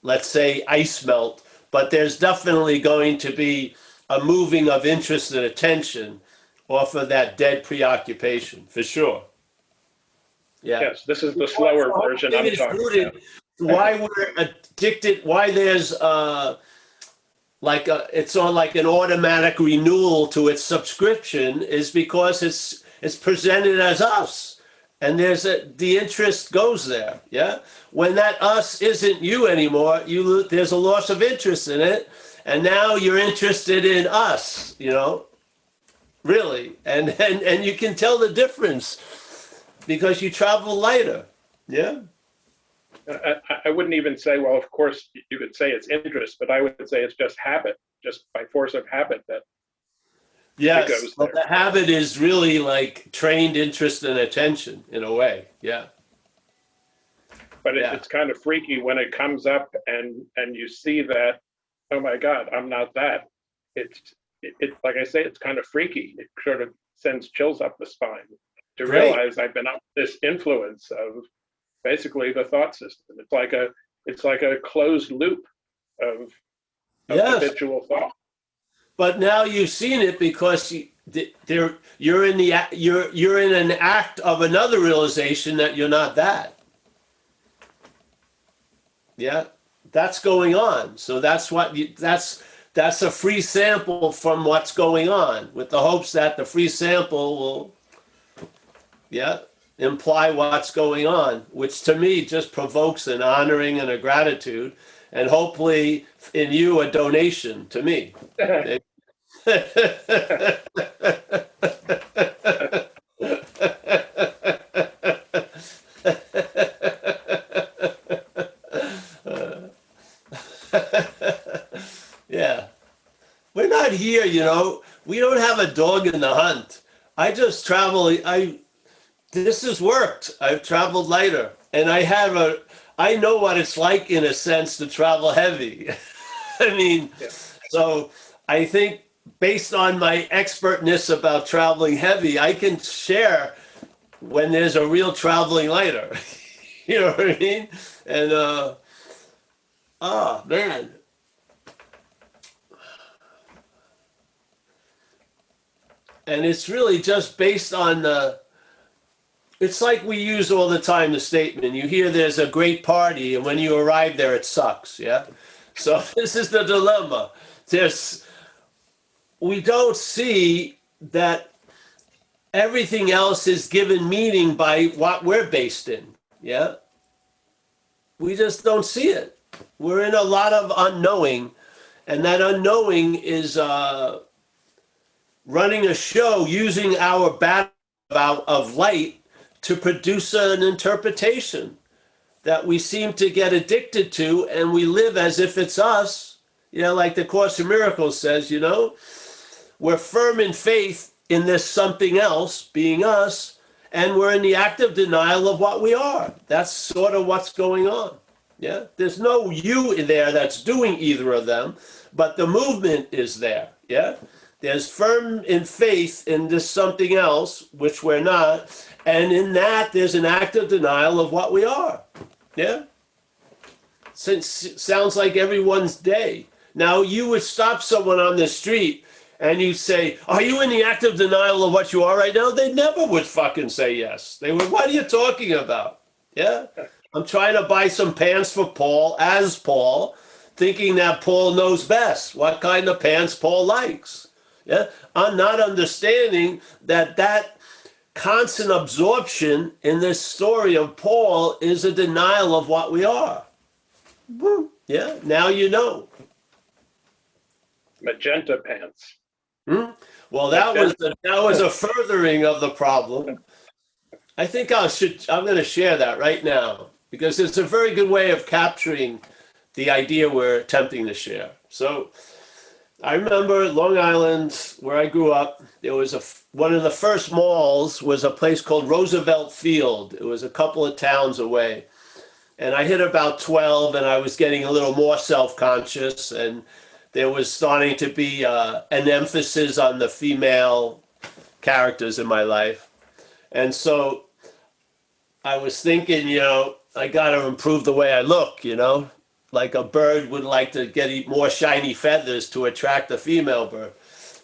let's say ice melt, but there's definitely going to be a moving of interest and attention off of that dead preoccupation, for sure. Yeah. Yes, this is the slower version I'm talking about. Why we're addicted, why there's it's on like an automatic renewal to its subscription, is because it's presented as us, and the interest goes there. Yeah. When that us isn't you anymore, there's a loss of interest in it. And now you're interested in us, really. And you can tell the difference because you travel lighter. Yeah. I wouldn't even say, well, of course you could say it's interest, but I would say it's just habit, just by force of habit that yes, it goes but there. the habit is really like trained interest and attention in a way. Yeah. But it's kind of freaky when it comes up and you see that, oh my God, I'm not that. It's like I say, it's kind of freaky. It sort of sends chills up the spine to realize I've been up this influence of basically the thought system. It's like a closed loop of habitual thought. But now you've seen it because you're in an act of another realization that you're not that. Yeah. That's going on. So that's a free sample from what's going on, with the hopes that the free sample will, imply what's going on, which to me just provokes an honoring and a gratitude, and hopefully in you a donation to me. Yeah. We're not here, we don't have a dog in the hunt. I just travel. This has worked. I've traveled lighter, and I know what it's like in a sense to travel heavy. I mean, so I think based on my expertness about traveling heavy, I can share when there's a real traveling lighter. You know what I mean? And, man. And it's really just based on it's like we use all the time the statement, you hear there's a great party, and when you arrive there, it sucks, yeah? So this is the dilemma. We don't see that everything else is given meaning by what we're based in, yeah? We just don't see it. We're in a lot of unknowing, and that unknowing is running a show using our battle of light to produce an interpretation that we seem to get addicted to, and we live as if it's us. Like the Course in Miracles says, we're firm in faith in this something else being us, and we're in the active denial of what we are. That's sort of what's going on. Yeah, there's no you in there that's doing either of them, but the movement is there. Yeah. There's firm in faith in this something else, which we're not. And in that, there's an active denial of what we are. Yeah? Sounds like everyone's day. Now, you would stop someone on the street and you say, are you in the active denial of what you are right now? They never would fucking say yes. They would, what are you talking about? Yeah. I'm trying to buy some pants for Paul as Paul, thinking that Paul knows best what kind of pants Paul likes. Yeah. I'm not understanding that that constant absorption in this story of Paul is a denial of what we are. Yeah. Now you know. Magenta pants. Well, that was a furthering of the problem. I think I'm going to share that right now because it's a very good way of capturing the idea we're attempting to share. So I remember Long Island, where I grew up, there was one of the first malls was a place called Roosevelt Field. It was a couple of towns away. And I hit about 12 and I was getting a little more self-conscious, and there was starting to be an emphasis on the female characters in my life. And so I was thinking, I got to improve the way I look, like a bird would like to get more shiny feathers to attract a female bird.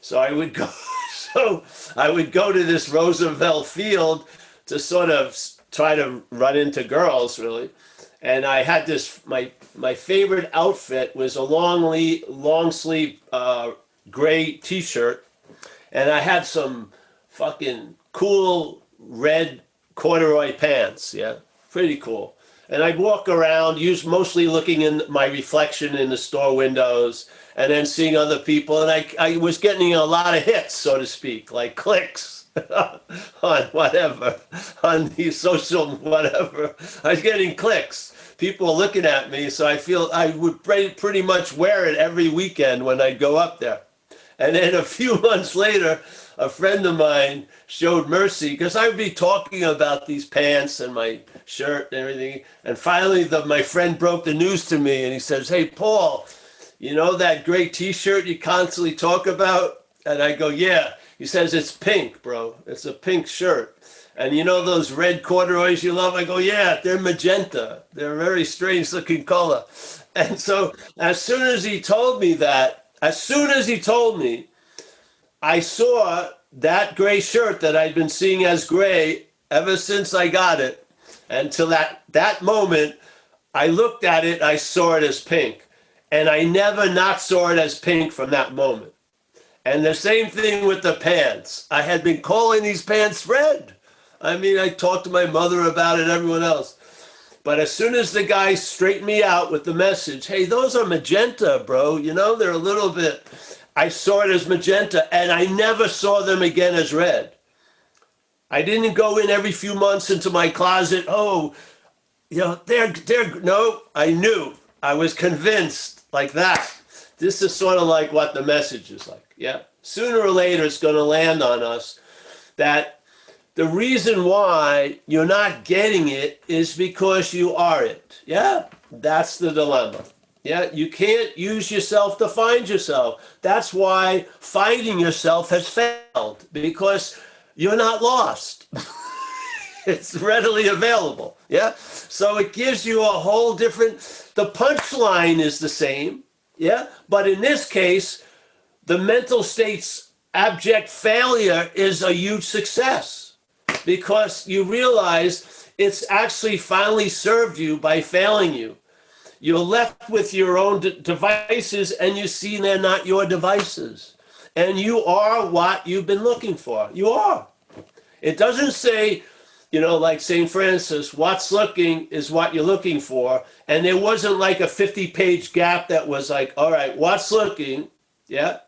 So I would go to this Roosevelt Field to sort of try to run into girls, really. And I had this, my favorite outfit was a long sleeve gray t-shirt, and I had some fucking cool red corduroy pants. Yeah, pretty cool. And I'd walk around, mostly looking in my reflection in the store windows, and then seeing other people. And I was getting a lot of hits, so to speak, like clicks on whatever, on the social whatever. I was getting clicks. People were looking at me, so I feel I would pretty much wear it every weekend when I'd go up there. And then a few months later, a friend of mine showed mercy because I would be talking about these pants and my shirt and everything. And finally, my friend broke the news to me, and he says, "Hey, Paul, you know that gray t-shirt you constantly talk about?" And I go, "Yeah." He says, "It's pink, bro. It's a pink shirt. And you know those red corduroys you love?" I go, "Yeah, they're magenta. They're a very strange looking color." And so as soon as he told me, I saw that gray shirt that I'd been seeing as gray ever since I got it. Until that moment, I looked at it, I saw it as pink. And I never not saw it as pink from that moment. And the same thing with the pants. I had been calling these pants red. I mean, I talked to my mother about it, everyone else. But as soon as the guy straightened me out with the message, "Hey, those are magenta, bro. They're a little bit," I saw it as magenta, and I never saw them again as red. I didn't go in every few months into my closet. Oh, no, I knew. I was convinced like that. This is sort of like what the message is like. Yeah. Sooner or later, it's going to land on us that the reason why you're not getting it is because you are it. Yeah. That's the dilemma. Yeah. You can't use yourself to find yourself. That's why finding yourself has failed, because you're not lost. It's readily available. Yeah. So it gives you a whole different, the punchline is the same. Yeah. But in this case, the mental state's abject failure is a huge success, because you realize it's actually finally served you by failing you. You're left with your own devices, and you see they're not your devices. And you are what you've been looking for. You are. It doesn't say, like St. Francis, what's looking is what you're looking for. And there wasn't like a 50-page gap that was like, all right, what's looking? Yeah.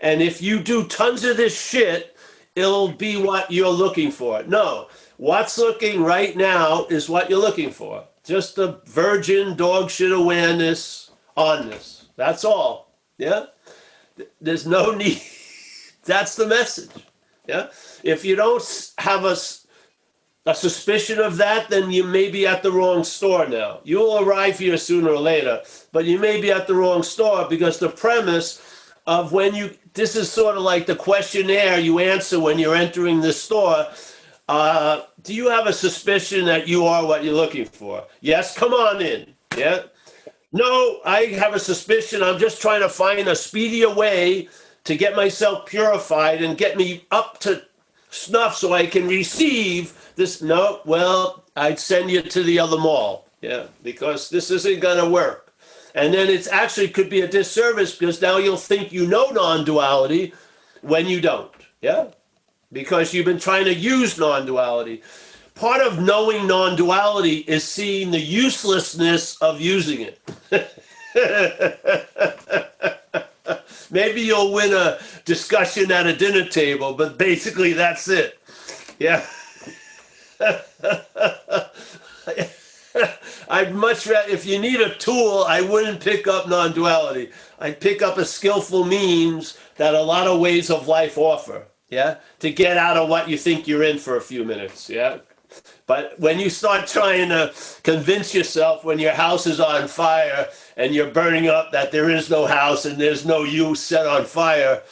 And if you do tons of this shit, it'll be what you're looking for. No, what's looking right now is what you're looking for. Just the virgin dog shit awareness on this. That's all. Yeah. There's no need. That's the message. Yeah. If you don't have a suspicion of that, then you may be at the wrong store now. You'll arrive here sooner or later, but you may be at the wrong store, because the premise of this is sort of like the questionnaire you answer when you're entering the store. Do you have a suspicion that you are what you're looking for? Yes, come on in. Yeah. No, I have a suspicion. I'm just trying to find a speedier way to get myself purified and get me up to snuff so I can receive this. No, well, I'd send you to the other mall. Yeah, because this isn't going to work. And then it's actually could be a disservice because now you'll think you know non-duality when you don't. Yeah, because you've been trying to use non-duality. Part of knowing non-duality is seeing the uselessness of using it. Maybe you'll win a discussion at a dinner table, but basically that's it. Yeah. I'd much rather, if you need a tool, I wouldn't pick up non-duality. I'd pick up a skillful means that a lot of ways of life offer, yeah, to get out of what you think you're in for a few minutes, yeah. But when you start trying to convince yourself when your house is on fire and you're burning up that there is no house and there's no you set on fire,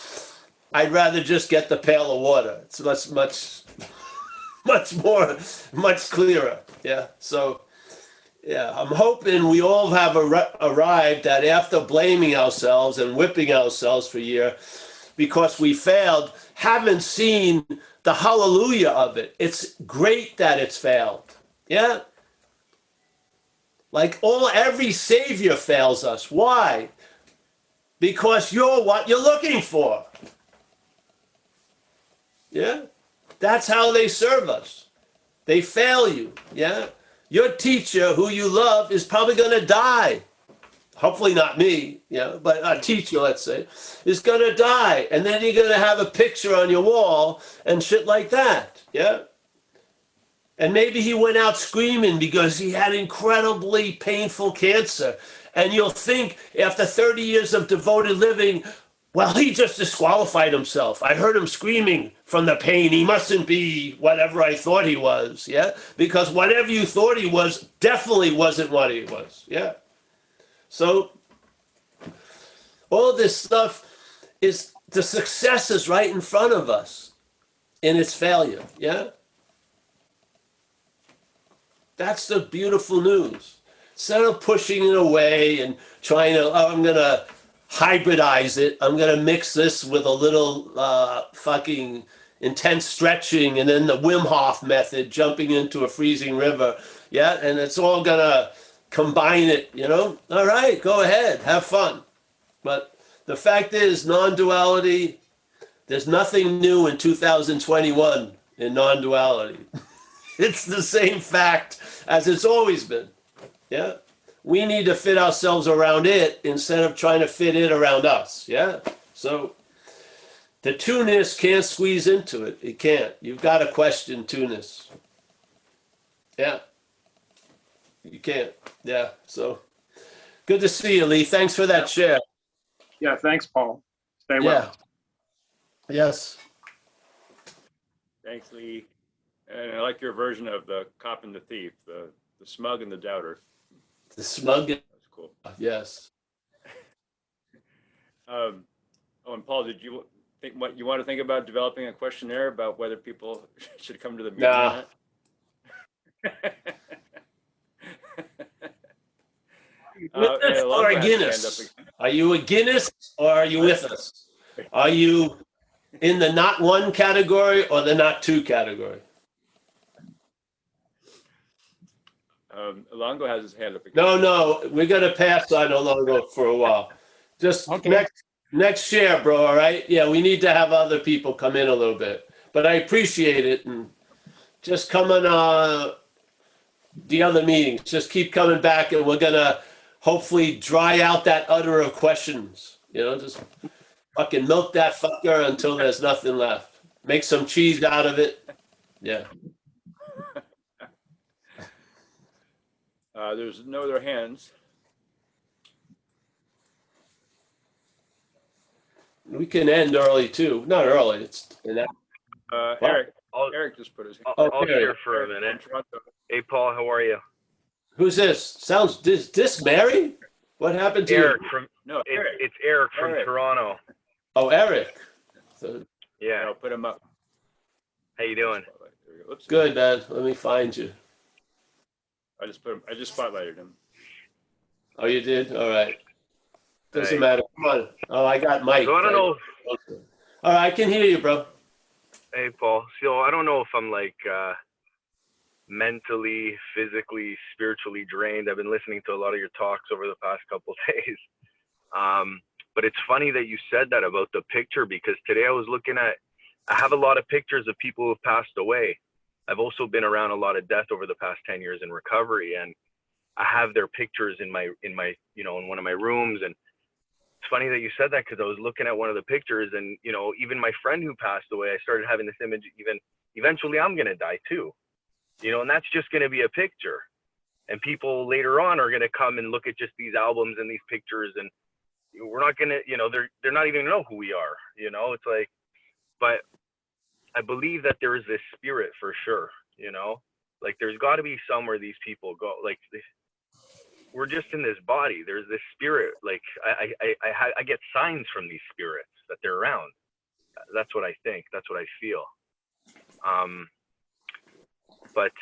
I'd rather just get the pail of water. It's much clearer, yeah. So, yeah, I'm hoping we all have arrived at, after blaming ourselves and whipping ourselves for a year because we failed, haven't seen the hallelujah of it. It's great that it's failed. Yeah? Like every savior fails us. Why? Because you're what you're looking for. Yeah? That's how they serve us. They fail you. Yeah? Your teacher, who you love, is probably going to die. Hopefully not me, yeah, but a teacher, let's say, is going to die. And then you're going to have a picture on your wall and shit like that, yeah? And maybe he went out screaming because he had incredibly painful cancer. And you'll think after 30 years of devoted living, well, he just disqualified himself. I heard him screaming from the pain. He mustn't be whatever I thought he was, yeah? Because whatever you thought he was definitely wasn't what he was, yeah? So all this stuff is, the success is right in front of us in its failure, yeah? That's the beautiful news. Instead of pushing it away and trying to, oh, I'm going to hybridize it. I'm going to mix this with a little fucking intense stretching and then the Wim Hof method, jumping into a freezing river. Yeah, and it's all going to combine it, you know? All right, go ahead, have fun. But the fact is, non-duality, there's nothing new in 2021 in non-duality. It's the same fact as it's always been. Yeah? We need to fit ourselves around it instead of trying to fit it around us. Yeah? So the two-ness can't squeeze into it. It can't. You've got to question two-ness. Yeah. You can't. Yeah. So good to see you, Lee. Thanks for that share. Yeah, thanks, Paul. Stay well. Yeah. Yes. Thanks, Lee. And I like your version of the cop and the thief, the smug and the doubter. The smug. That's cool. Yes. Oh, and Paul, did you think what you want to think about developing a questionnaire about whether people should come to the meeting? Nah. With us or against us? Are you against or are you with us? Are you in the not one category or the not two category? Alongo has his hand up again. No, we're going to pass on Alongo for a while. Just Okay. next share, bro, all right? Yeah, we need to have other people come in a little bit. But I appreciate it. And just come on the other meetings. Just keep coming back, and we're going to hopefully dry out that udder of questions. You know, just fucking milk that fucker until there's nothing left. Make some cheese out of it. Yeah. There's no other hands. We can end early too. Not early. It's in that. Eric just put his hand. I'll share for a minute. Hey, Paul, how are you? Who's this? Sounds this Mary? What happened to Eric you? from Eric. it's Eric from Eric. Toronto. Oh, Eric. So, Yeah. I'll put him up. How you doing? There we go. Oops. good, man. Let me find you. I just spotlighted him. Oh, you did? All right. Doesn't Hey. matter. Come on. Oh, I got Mike. So I don't right? know. All right, I can hear you, bro. Hey, Paul. So I don't know if I'm like mentally, physically, spiritually drained. I've been listening to a lot of your talks over the past couple days. But it's funny that you said that about the picture, because today I have a lot of pictures of people who've passed away. I've also been around a lot of death over the past 10 years in recovery, and I have their pictures in one of my rooms. And it's funny that you said that, because I was looking at one of the pictures, and even my friend who passed away, I started having this image, even eventually I'm going to die too, and that's just going to be a picture. And people later on are going to come and look at just these albums and these pictures, and we're not going to, they're not even going to know who we are, it's like, but I believe that there is this spirit for sure, like there's got to be somewhere these people go, like we're just in this body. There's this spirit. Like I get signs from these spirits that they're around. That's what I think. That's what I feel. But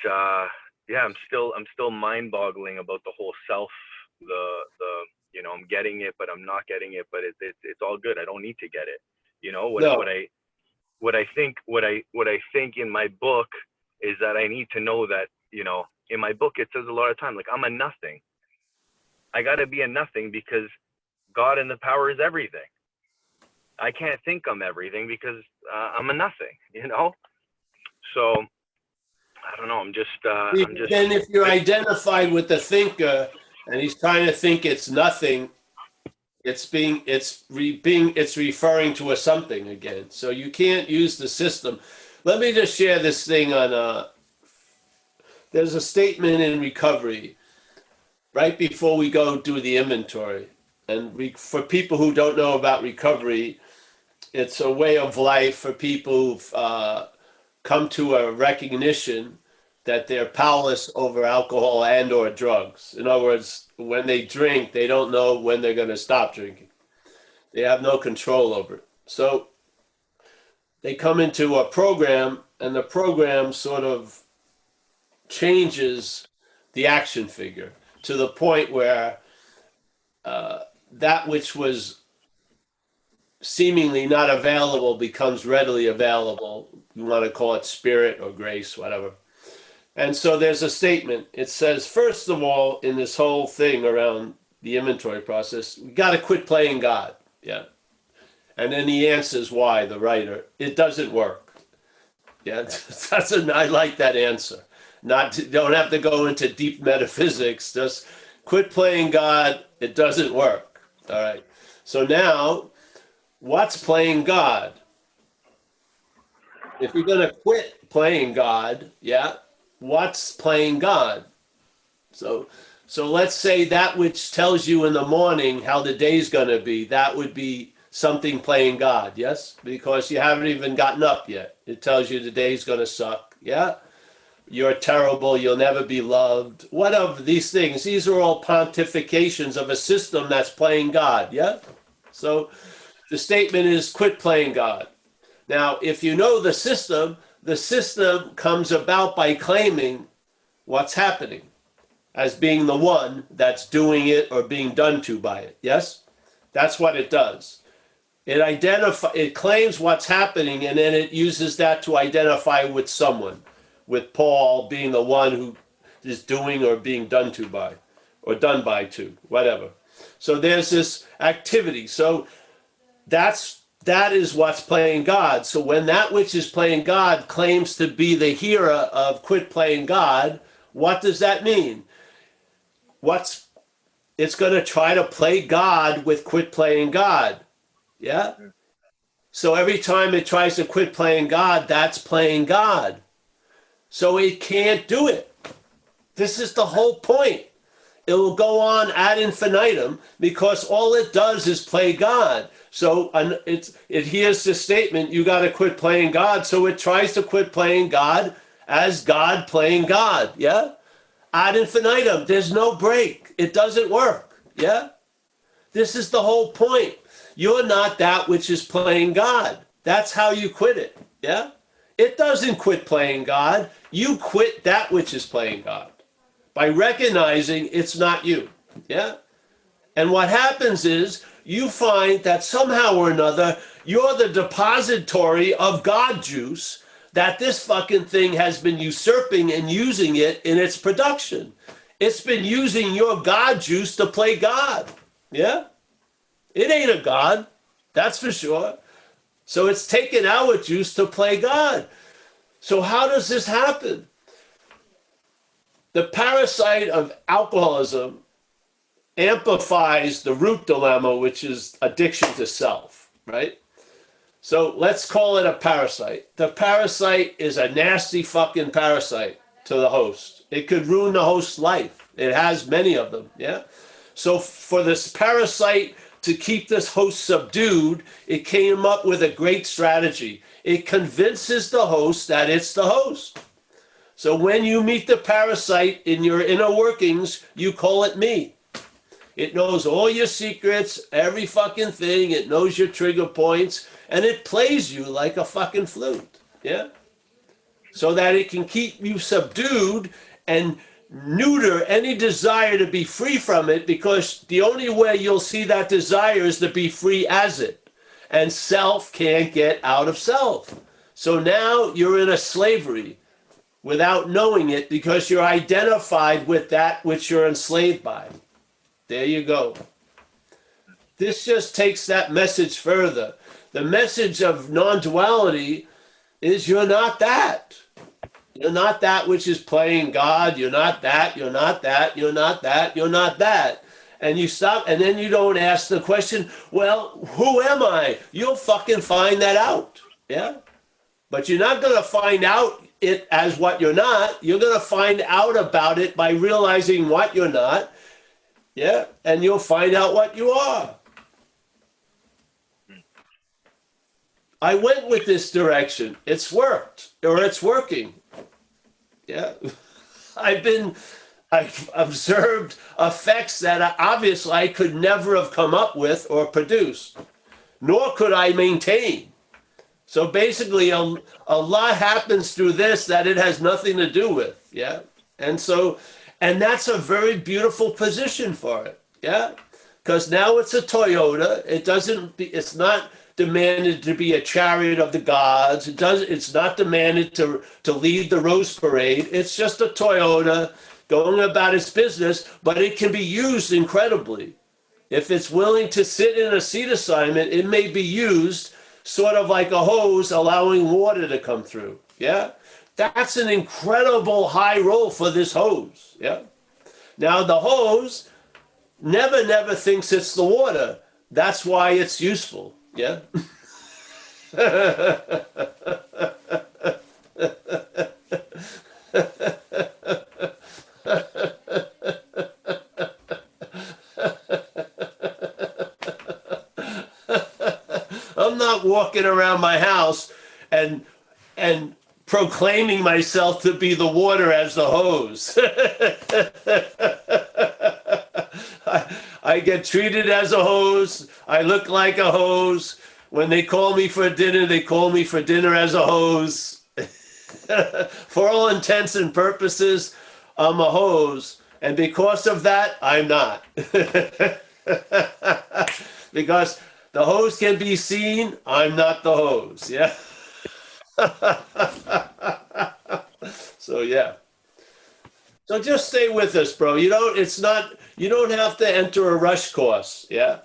yeah, I'm still mind-boggling about the whole self. I'm getting it, but I'm not getting it. But it's all good. I don't need to get it. What I think in my book is that I need to know that in my book it says a lot of time, like, I'm a nothing. I got to be a nothing because God and the power is everything. I can't think I'm everything because I'm a nothing, So I don't know. I'm just. Then if you're identified with the thinker and he's trying to think it's nothing, it's referring to a something again. So you can't use the system. Let me just share this thing on. There's a statement in recovery right before we go do the inventory. And for people who don't know about recovery, it's a way of life for people who've come to a recognition that they're powerless over alcohol and or drugs. In other words, when they drink, they don't know when they're going to stop drinking. They have no control over it. So they come into a program, and the program sort of changes the action figure to the point where that which was seemingly not available becomes readily available. You want to call it spirit or grace, whatever. And so there's a statement. It says, first of all, in this whole thing around the inventory process, we got to quit playing God. Yeah. And then he answers why, the writer. It doesn't work. Yeah. I like that answer. Don't have to go into deep metaphysics. Just quit playing God. It doesn't work. All right. So now, what's playing God? If you're going to quit playing God, yeah, what's playing God? So let's say that which tells you in the morning how the day's going to be, that would be something playing God, yes? Because you haven't even gotten up yet. It tells you the day's going to suck, yeah? You're terrible, you'll never be loved. Whatever these things, these are all pontifications of a system that's playing God, yeah? So the statement is quit playing God. Now, if you know the system comes about by claiming what's happening as being the one that's doing it or being done to by it, yes? That's what it does. It claims what's happening, and then it uses that to identify with someone, with Paul being the one who is doing or being done to by, or done by to, whatever. So there's this activity. So that is what's playing God. So when that which is playing God claims to be the hearer of quit playing God, what does that mean? It's going to try to play God with quit playing God. Yeah? So every time it tries to quit playing God, that's playing God. So it can't do it. This is the whole point. It will go on ad infinitum because all it does is play God. So it hears the statement, you got to quit playing God. So it tries to quit playing God as God playing God. Yeah? Ad infinitum. There's no break. It doesn't work. Yeah? This is the whole point. You're not that which is playing God. That's how you quit it. Yeah? It doesn't quit playing God. You quit that which is playing God by recognizing it's not you. Yeah? And what happens is you find that somehow or another You're the depository of God juice that this fucking thing has been usurping and using it in its production. It's been using your God juice to play God. Yeah? It ain't a God, that's for sure. So it's taken our juice to play God. So how does this happen? The parasite of alcoholism amplifies the root dilemma, which is addiction to self, right? So let's call it a parasite. The parasite is a nasty fucking parasite to the host. It could ruin the host's life. It has many of them, yeah? So for this parasite to keep this host subdued, it came up with a great strategy. It convinces the host that it's the host. So when you meet the parasite in your inner workings, you call it me. It knows all your secrets, every fucking thing. It knows your trigger points, and it plays you like a fucking flute, yeah? So that it can keep you subdued and neuter any desire to be free from it, because the only way you'll see that desire is to be free as it. And self can't get out of self. So now you're in a slavery without knowing it, because you're identified with that which you're enslaved by. There you go. This just takes that message further. The message of non-duality is you're not that. You're not that which is playing God. You're not that. You're not that. You're not that. You're not that. And you stop, and then you don't ask the question, well, who am I? You'll fucking find that out. Yeah? But you're not going to find out it as what you're not. You're going to find out about it by realizing what you're not. Yeah? And you'll find out what you are. I went with this direction. It's worked, or it's working. Yeah. I've observed effects that obviously I could never have come up with or produced, nor could I maintain. So basically a lot happens through this that it has nothing to do with. Yeah. And that's a very beautiful position for it. Yeah. Because now it's a Toyota. It's not demanded to be a chariot of the gods. It's not demanded to lead the Rose Parade. It's just a Toyota going about its business, but it can be used incredibly. If it's willing to sit in a seat assignment, it may be used sort of like a hose allowing water to come through. Yeah. That's an incredible high role for this hose. Yeah. Now the hose never thinks it's the water. That's why it's useful. Yeah. I'm not walking around my house and proclaiming myself to be the water as the hose. I get treated as a hose. I look like a hose. When they call me for dinner, they call me for dinner as a hose. For all intents and purposes, I'm a hose. And because of that, I'm not. Because the hose can be seen, I'm not the hose. Yeah. So yeah. So just stay with us, bro. You don't have to enter a rush course. Yeah.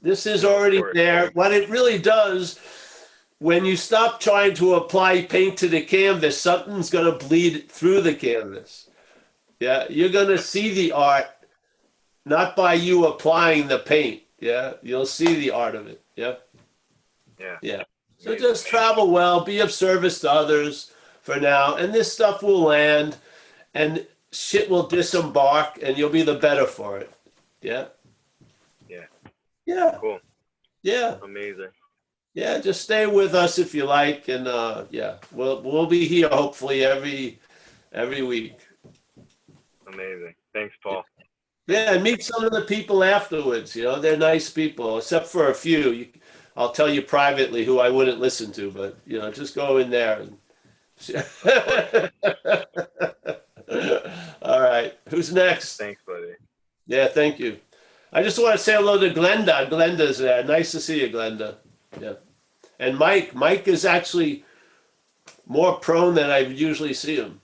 This is already there. What it really does, when you stop trying to apply paint to the canvas, something's going to bleed through the canvas. Yeah. You're going to see the art, not by you applying the paint. Yeah. You'll see the art of it. Yeah. Yeah. Yeah. So just travel well, be of service to others for now, and this stuff will land, and shit will disembark, and you'll be the better for it. Yeah. Yeah. Yeah. Cool. Yeah. Amazing. Yeah. Just stay with us if you like, and yeah, we'll be here hopefully every week. Amazing. Thanks, Paul. Yeah, and meet some of the people afterwards. You know, they're nice people, except for a few. I'll tell you privately who I wouldn't listen to, but you know, just go in there and. All right, who's next? Thanks, buddy. Yeah, thank you. I just want to say hello to Glenda. Glenda's there. Nice to see you, Glenda. Yeah. And Mike is actually more prone than I usually see him.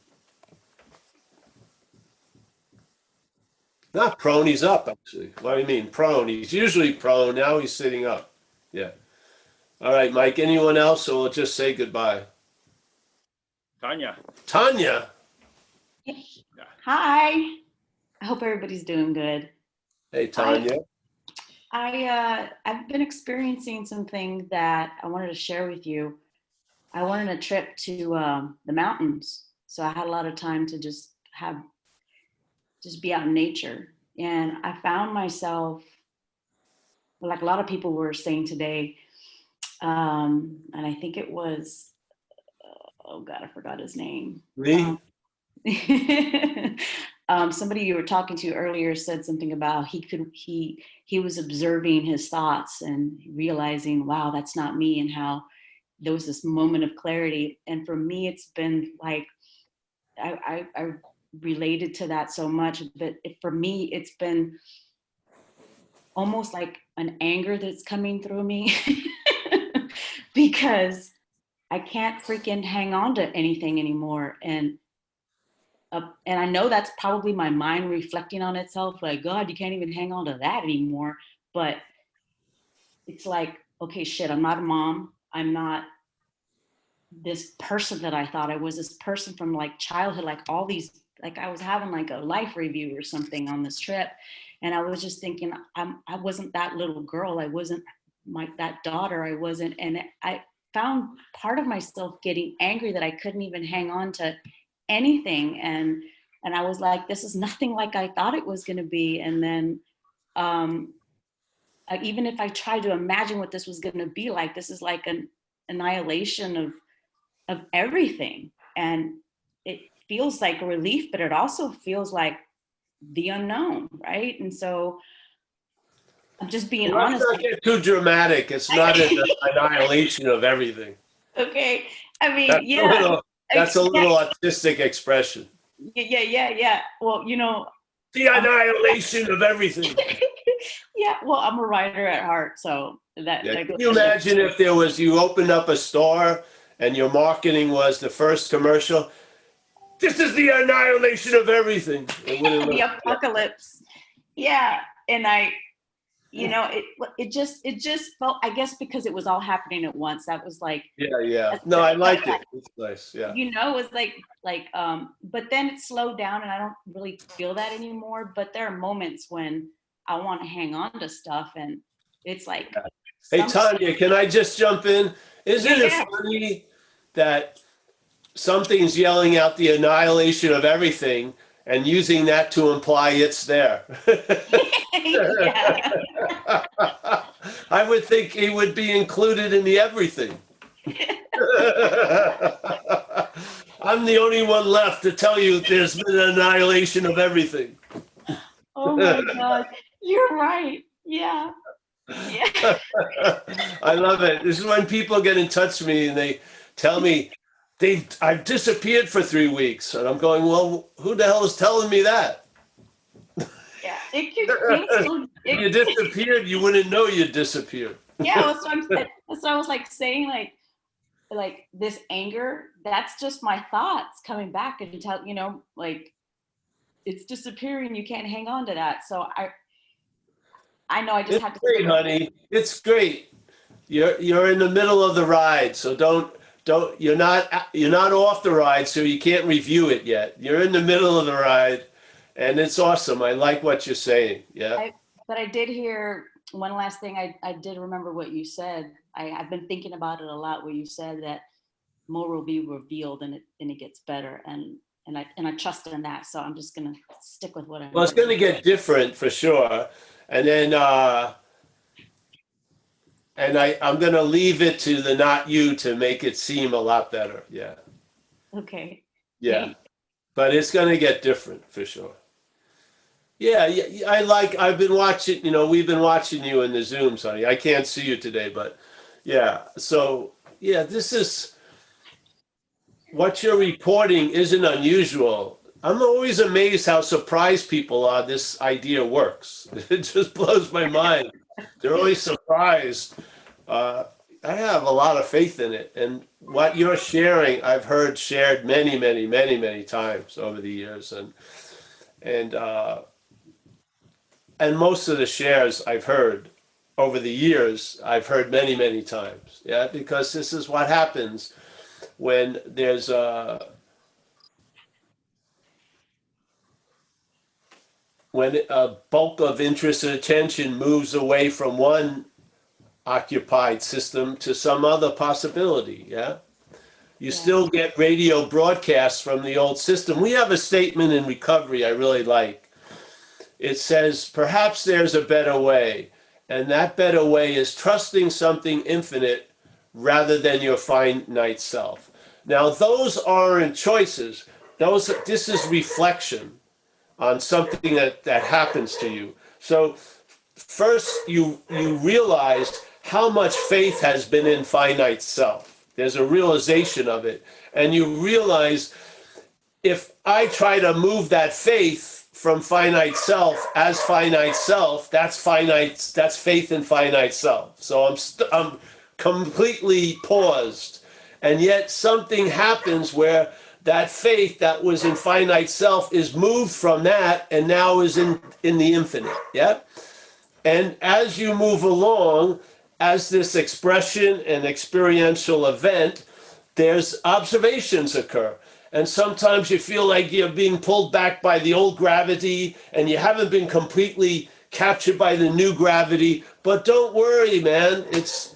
Not prone, he's up actually. What do you mean, prone? He's usually prone, now he's sitting up. Yeah. All right, Mike, anyone else, or we'll just say goodbye? Tanya. Tanya. Hi. I hope everybody's doing good. Hey, Tanya. I've been experiencing something that I wanted to share with you. I went on a trip to the mountains, so I had a lot of time to just be out in nature, and I found myself, like a lot of people were saying today, and I think it was, oh God, I forgot his name. Me? Somebody you were talking to earlier said something about he was observing his thoughts and realizing, wow, that's not me, and how there was this moment of clarity. And for me, it's been like, I related to that so much, but for me, it's been almost like an anger that's coming through me because I can't freaking hang on to anything anymore. And I know that's probably my mind reflecting on itself, like, God, you can't even hang on to that anymore. But it's like, okay, shit, I'm not a mom. I'm not this person that I thought I was, this person from like childhood, like all these, like I was having like a life review or something on this trip. And I was just thinking, I wasn't that little girl. I wasn't that daughter. I wasn't. And I found part of myself getting angry that I couldn't even hang on to anything. And I was like, this is nothing like I thought it was going to be. And then even if I tried to imagine what this was going to be like, this is like an annihilation of everything. And it feels like a relief, but it also feels like the unknown, right? And so I'm just being honest. Let's not get too dramatic. It's not an annihilation of everything. Okay. I mean, That's a little artistic expression. Yeah. Well, you know, the annihilation of everything. Yeah, well, I'm a writer at heart, so that. Yeah. Can you imagine if you opened up a store and your marketing was the first commercial? This is the annihilation of everything. The apocalypse. Yeah, and it just felt, I guess, because it was all happening at once. That was like. Yeah. No, I liked it. It's nice. Yeah. You know, it was like, but then it slowed down, and I don't really feel that anymore. But there are moments when I want to hang on to stuff, and it's like. Hey, Tanya, can I just jump in? Isn't it funny that something's yelling out the annihilation of everything and using that to imply it's there? I would think it would be included in the everything. I'm the only one left to tell you there's been an annihilation of everything. Oh my God, you're right. Yeah. I love it. This is when people get in touch with me and they tell me I've disappeared for 3 weeks, and I'm going, well, who the hell is telling me that? Yeah, if you disappeared, you wouldn't know you disappeared. Yeah, that's what I was like saying, like this anger, that's just my thoughts coming back and tell, like it's disappearing. You can't hang on to that. So I know I just have to. It's great, honey. It's great. You're in the middle of the ride, so you're not off the ride, so you can't review it yet. You're in the middle of the ride, and it's awesome. I like what you're saying. Yeah. But I did hear one last thing. I did remember what you said. I've been thinking about it a lot. Where you said that more will be revealed, and it gets better, and I trust in that. So I'm just gonna stick with what I. Well, it's gonna get different for sure, and then I'm gonna leave it to the not you to make it seem a lot better. Yeah. Okay. Yeah, but it's gonna get different for sure. Yeah, I've been watching, we've been watching you in the Zooms, honey. I can't see you today, but yeah. So yeah, this is what you're reporting isn't unusual. I'm always amazed how surprised people are this idea works. It just blows my mind. They're always surprised. have a lot of faith in it. And what you're sharing, I've heard shared many, many, many, many times over the years. And most of the shares I've heard over the years, I've heard many, many times. Yeah, because this is what happens when there's when a bulk of interest and attention moves away from one occupied system to some other possibility. Yeah. You still get radio broadcasts from the old system. We have a statement in recovery I really like. It says, perhaps there's a better way. And that better way is trusting something infinite rather than your finite self. Now, those aren't choices. This is reflection on something that happens to you. So first you realize how much faith has been in finite self. There's a realization of it. And you realize if I try to move that faith from finite self as finite self, that's faith in finite self. So I'm completely paused. And yet something happens where that faith that was in finite self is moved from that and now is in the infinite. Yeah. And as you move along, as this expression and experiential event, there's observations occur. And sometimes you feel like you're being pulled back by the old gravity and you haven't been completely captured by the new gravity. But don't worry, man. It's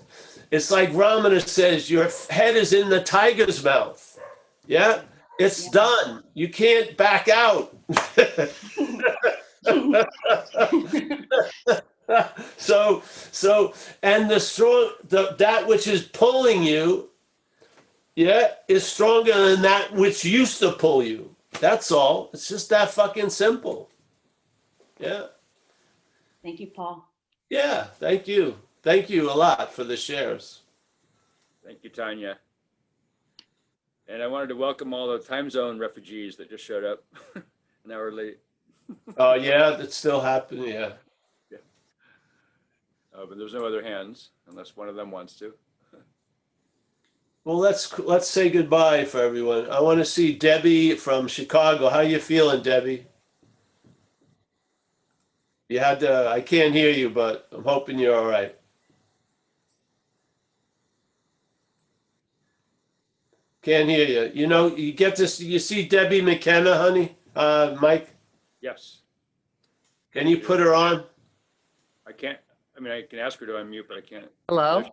like Ramana says, your head is in the tiger's mouth. Yeah. It's done. You can't back out. So, and that which is pulling you, yeah, is stronger than that which used to pull you. That's all. It's just that fucking simple. Yeah. Thank you, Paul. Yeah. Thank you. Thank you a lot for the shares. Thank you, Tanya. And I wanted to welcome all the time zone refugees that just showed up an hour late. Oh, yeah, that's still happening. Yeah. Yeah. But there's no other hands unless one of them wants to. Well, let's say goodbye for everyone. I want to see Debbie from Chicago. How you feeling, Debbie? I can't hear you, but I'm hoping you're all right. Can't hear you. You know, you get this. You see Debbie McKenna, honey, Mike. Yes. Can you put her on? I can't. I mean, I can ask her to unmute, but I can't. Hello.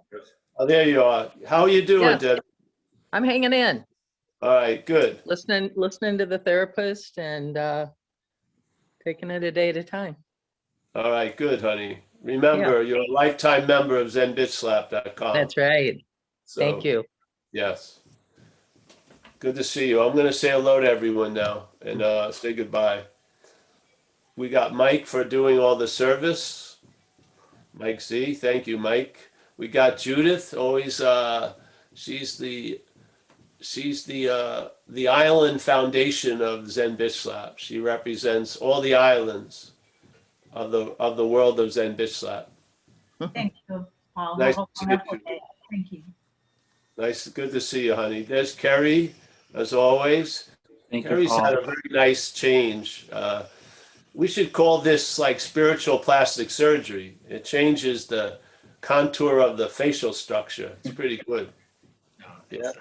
Oh, there you are. How are you doing, Yes. Debbie? I'm hanging in, All right, good. listening to the therapist and taking it a day at a time. All right, good, honey. Remember, you're a lifetime member of ZenBitchSlap.com. That's right. So, Thank you. Yes. Good to see you. I'm going to say hello to everyone now and say goodbye. We got Mike for doing all the service. Mike Z. Thank you, Mike. We got Judith. Always, she's the island foundation of Zen Bitch Slap. She represents all the islands of the world of Zen Bitch Slap. Thank you, Paul. Nice Have a to see wonderful you. day. Thank you. Nice, good to see you, honey. There's Kerry, as always. Thank you, Kerry's had Paul. a very nice change. We should call this like spiritual plastic surgery. It changes the contour of the facial structure. It's pretty good. Yeah.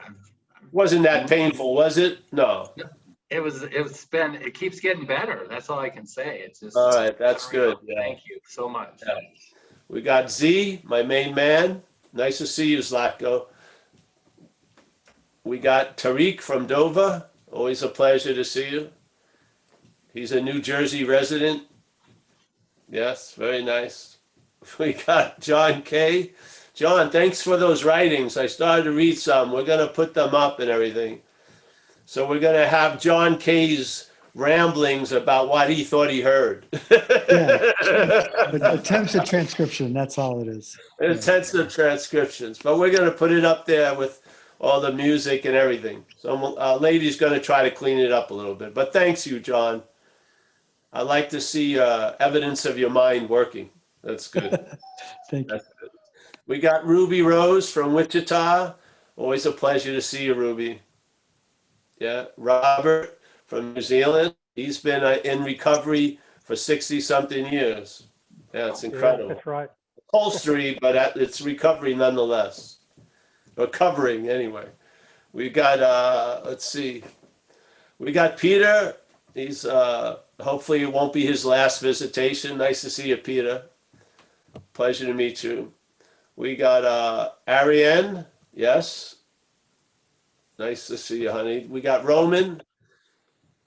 Wasn't that painful, was it? No. It keeps getting better. That's all I can say. It's just. All right, that's good. Yeah. Thank you so much. Yeah. We got Z, my main man. Nice to see you, Zlatko. We got Tariq from Dover. Always a pleasure to see you. He's a New Jersey resident. Yes, very nice. We got John K. John, thanks for those writings. I started to read some. We're going to put them up and everything. So we're going to have John K.'s ramblings about what he thought he heard. Yeah. Attempts at transcription, that's all it is. Attempts at transcriptions. But we're going to put it up there with all the music and everything. Some lady's going to try to clean it up a little bit. But thanks you, John. I like to see evidence of your mind working. That's good. Thank you. That's good. We got Ruby Rose from Wichita. Always a pleasure to see you, Ruby. Yeah, Robert from New Zealand. He's been in recovery for 60-something years. Yeah, it's incredible. Yeah, that's right. Upholstery, but it's recovery nonetheless. Recovering anyway. We got, let's see. We got Peter. He's, hopefully it won't be his last visitation. Nice to see you, Peter. Pleasure to meet you. We got Ariane. Yes. Nice to see you, honey. We got Roman.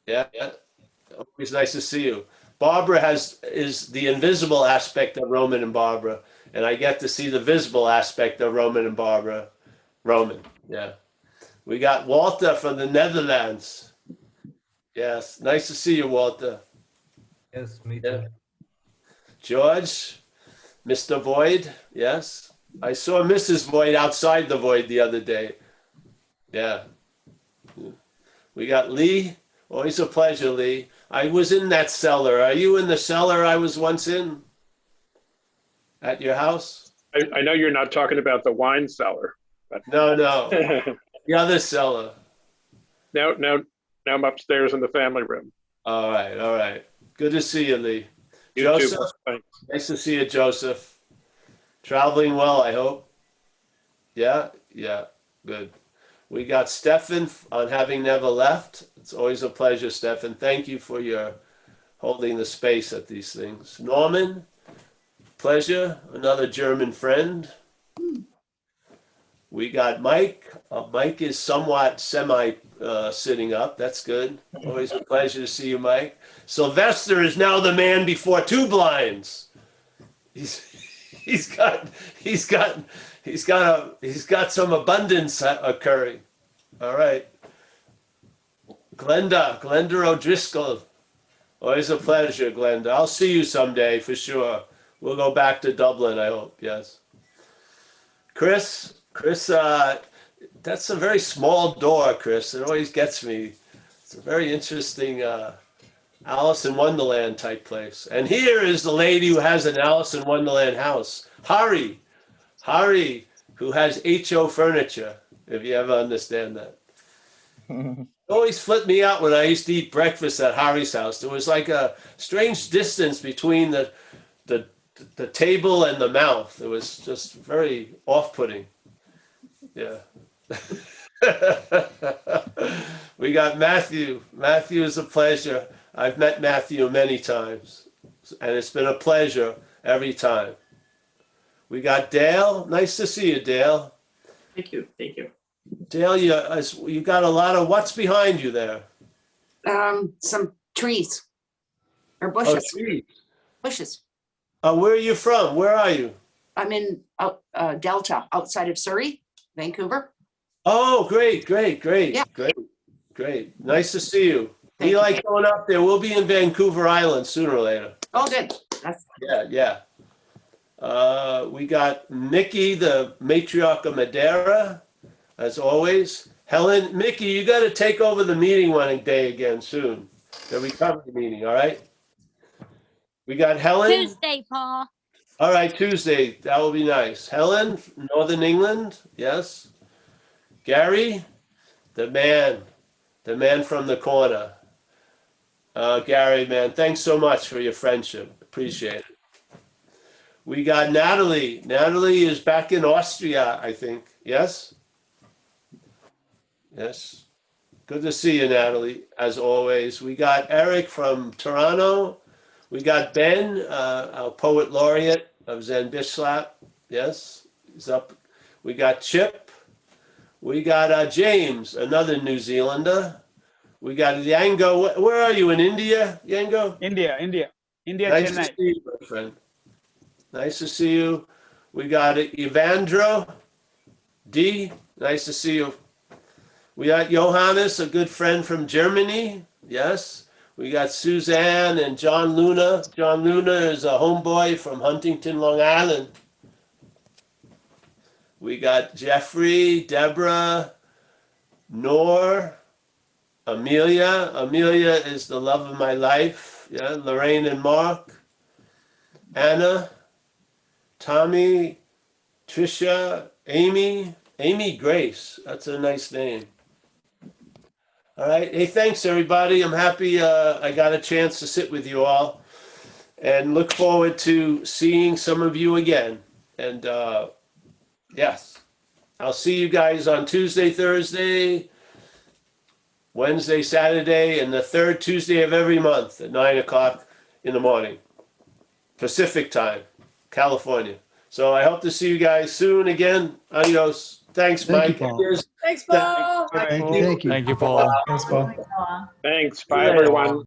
Yeah, yeah. Always nice to see you. Barbara is the invisible aspect of Roman and Barbara, and I get to see the visible aspect of Roman and Barbara. Roman, yeah. We got Walter from the Netherlands. Yes, nice to see you, Walter. Yes, me too. Yeah. George, Mr. Void, yes. I saw Mrs. Void outside the Void the other day. Yeah. We got Lee. Always a pleasure, Lee. I was in that cellar. Are you in the cellar I was once in? At your house? I know you're not talking about the wine cellar. But No. The other cellar. now I'm upstairs in the family room. All right. Good to see you, Lee. You Joseph, too. Thanks. nice to see you, Joseph. Traveling well, I hope. Yeah, good. We got Stefan on having never left. It's always a pleasure, Stefan. Thank you for your holding the space at these things. Norman, pleasure. Another German friend. We got Mike. Mike is somewhat sitting up. That's good. Always a pleasure to see you, Mike. Sylvester is now the man before two blinds. He's got some abundance occurring. All right. Glenda O'Driscoll. Always a pleasure, Glenda. I'll see you someday for sure. We'll go back to Dublin, I hope. Yes. Chris, that's a very small door, Chris. It always gets me. It's a very interesting Alice in Wonderland type place. And here is the lady who has an Alice in Wonderland house. Hari, who has HO furniture, if you ever understand that. It always flipped me out when I used to eat breakfast at Hari's house. There was like a strange distance between the table and the mouth. It was just very off-putting. Yeah. We got Matthew. Matthew is a pleasure. I've met Matthew many times, and it's been a pleasure every time. We got Dale. Nice to see you, Dale. Thank you. Dale, you got a lot of, what's behind you there? Some trees or bushes. Oh, trees. Bushes. Where are you from? Where are you? I'm in Delta, outside of Surrey, Vancouver. Oh, great. Yeah. Great. Nice to see you. We like going up there. We'll be in Vancouver Island sooner or later. Oh, good. Yeah. We got Mickey, the matriarch of Madeira, as always. Helen, Mickey, you got to take over the meeting one day again soon. The recovery meeting, all right? We got Helen. Tuesday, Paul. All right, Tuesday. That will be nice. Helen, Northern England. Yes. Gary, the man from the corner. Gary, man, thanks so much for your friendship. Appreciate it. We got Natalie. Natalie is back in Austria, I think. Yes? Yes. Good to see you, Natalie, as always. We got Eric from Toronto. We got Ben, our poet laureate of Zen Bishlap. Yes, he's up. We got Chip. We got James, another New Zealander. We got Yango. Where are you, in India, Yango? India, Nice Chennai. to see you, my friend. Nice to see you. We got Evandro D. Nice to see you. We got Johannes, a good friend from Germany. Yes. We got Suzanne and John Luna. John Luna is a homeboy from Huntington, Long Island. We got Jeffrey, Deborah, Nor, Amelia. Amelia is the love of my life. Yeah, Lorraine and Mark. Anna, Tommy, Trisha, Amy Grace. That's a nice name. All right. Hey, thanks everybody. I'm happy I got a chance to sit with you all, and look forward to seeing some of you again. And yes, I'll see you guys on Tuesday, Thursday, Wednesday, Saturday, and the third Tuesday of every month at 9 o'clock in the morning, Pacific time, California. So I hope to see you guys soon again. Adios. Thanks, Thank you, Mike. Paul. Thanks, Paul. Thank you. Thank you, Paul. Thanks. Paul. Bye, See you later. everyone.